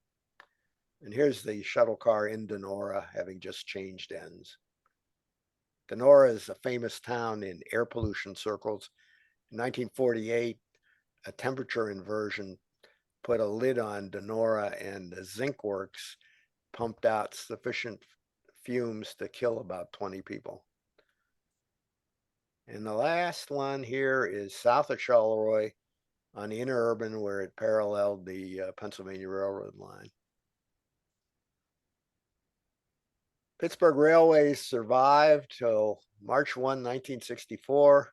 And here's the shuttle car in Denora, having just changed ends. Denora is a famous town in air pollution circles. In 1948, a temperature inversion put a lid on Denora, and the zinc works pumped out sufficient fumes to kill about 20 people. And the last one here is south of Charleroi on the interurban, where it paralleled the Pennsylvania Railroad line. Pittsburgh Railways survived till March 1, 1964.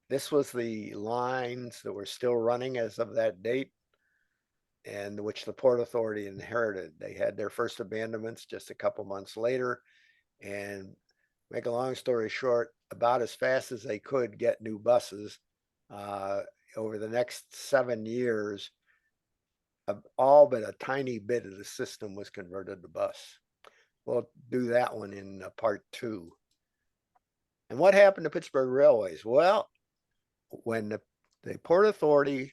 This was the lines that were still running as of that date, and which the Port Authority inherited. They had their first abandonments just a couple months later, and make a long story short, about as fast as they could get new buses. Over the next 7 years, all but a tiny bit of the system was converted to bus. We'll do that one in part 2. And what happened to Pittsburgh Railways? Well, when the Port Authority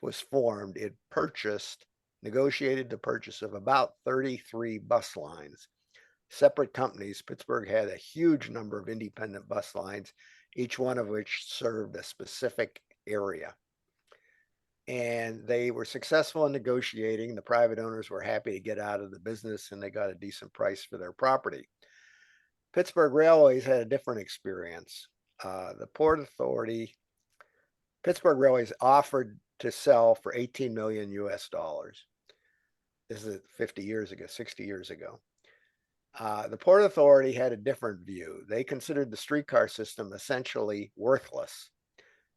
was formed, it negotiated the purchase of about 33 bus lines. Separate companies. Pittsburgh had a huge number of independent bus lines, each one of which served a specific area. And they were successful in negotiating. The private owners were happy to get out of the business, and they got a decent price for their property. Pittsburgh Railways had a different experience. The Port Authority, Pittsburgh Railways offered to sell for $18 million US. This is 50 years ago, 60 years ago. The Port Authority had a different view. They considered the streetcar system essentially worthless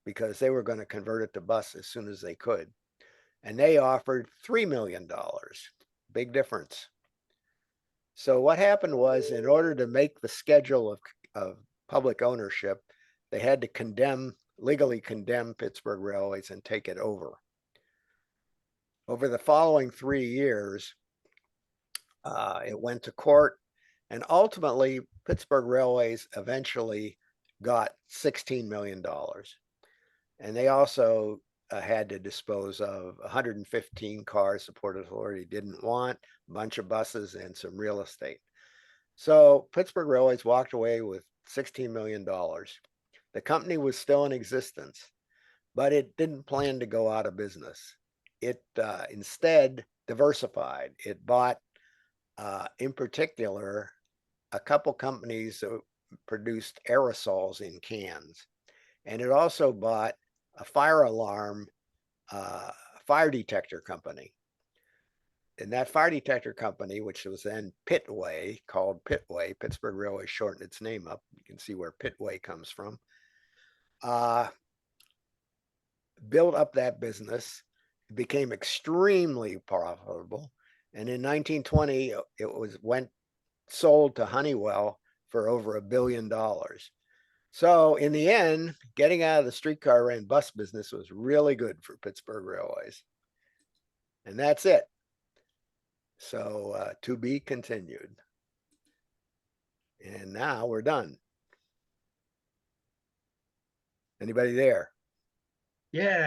because they were going to convert it to bus as soon as they could. And they offered $3 million. Big difference. So what happened was, in order to make the schedule of public ownership, they had to legally condemn Pittsburgh Railways and take it over. Over the following 3 years, it went to court, and ultimately Pittsburgh Railways eventually got $16 million. And they also had to dispose of 115 cars the Port Authority didn't want, a bunch of buses, and some real estate. So Pittsburgh Railways walked away with $16 million. The company was still in existence, but it didn't plan to go out of business. It instead diversified. It bought, in particular, a couple companies that produced aerosols in cans. And it also bought a fire alarm, fire detector company. And that fire detector company, which was then Pitway, called Pitway, Pittsburgh Railway shortened its name up. You can see where Pitway comes from. Built up that business. It became extremely profitable. And in 1920, it sold to Honeywell for over $1 billion. So in the end, getting out of the streetcar and bus business was really good for Pittsburgh Railways. And that's it. So to be continued. And now we're done. Anybody there? Yeah.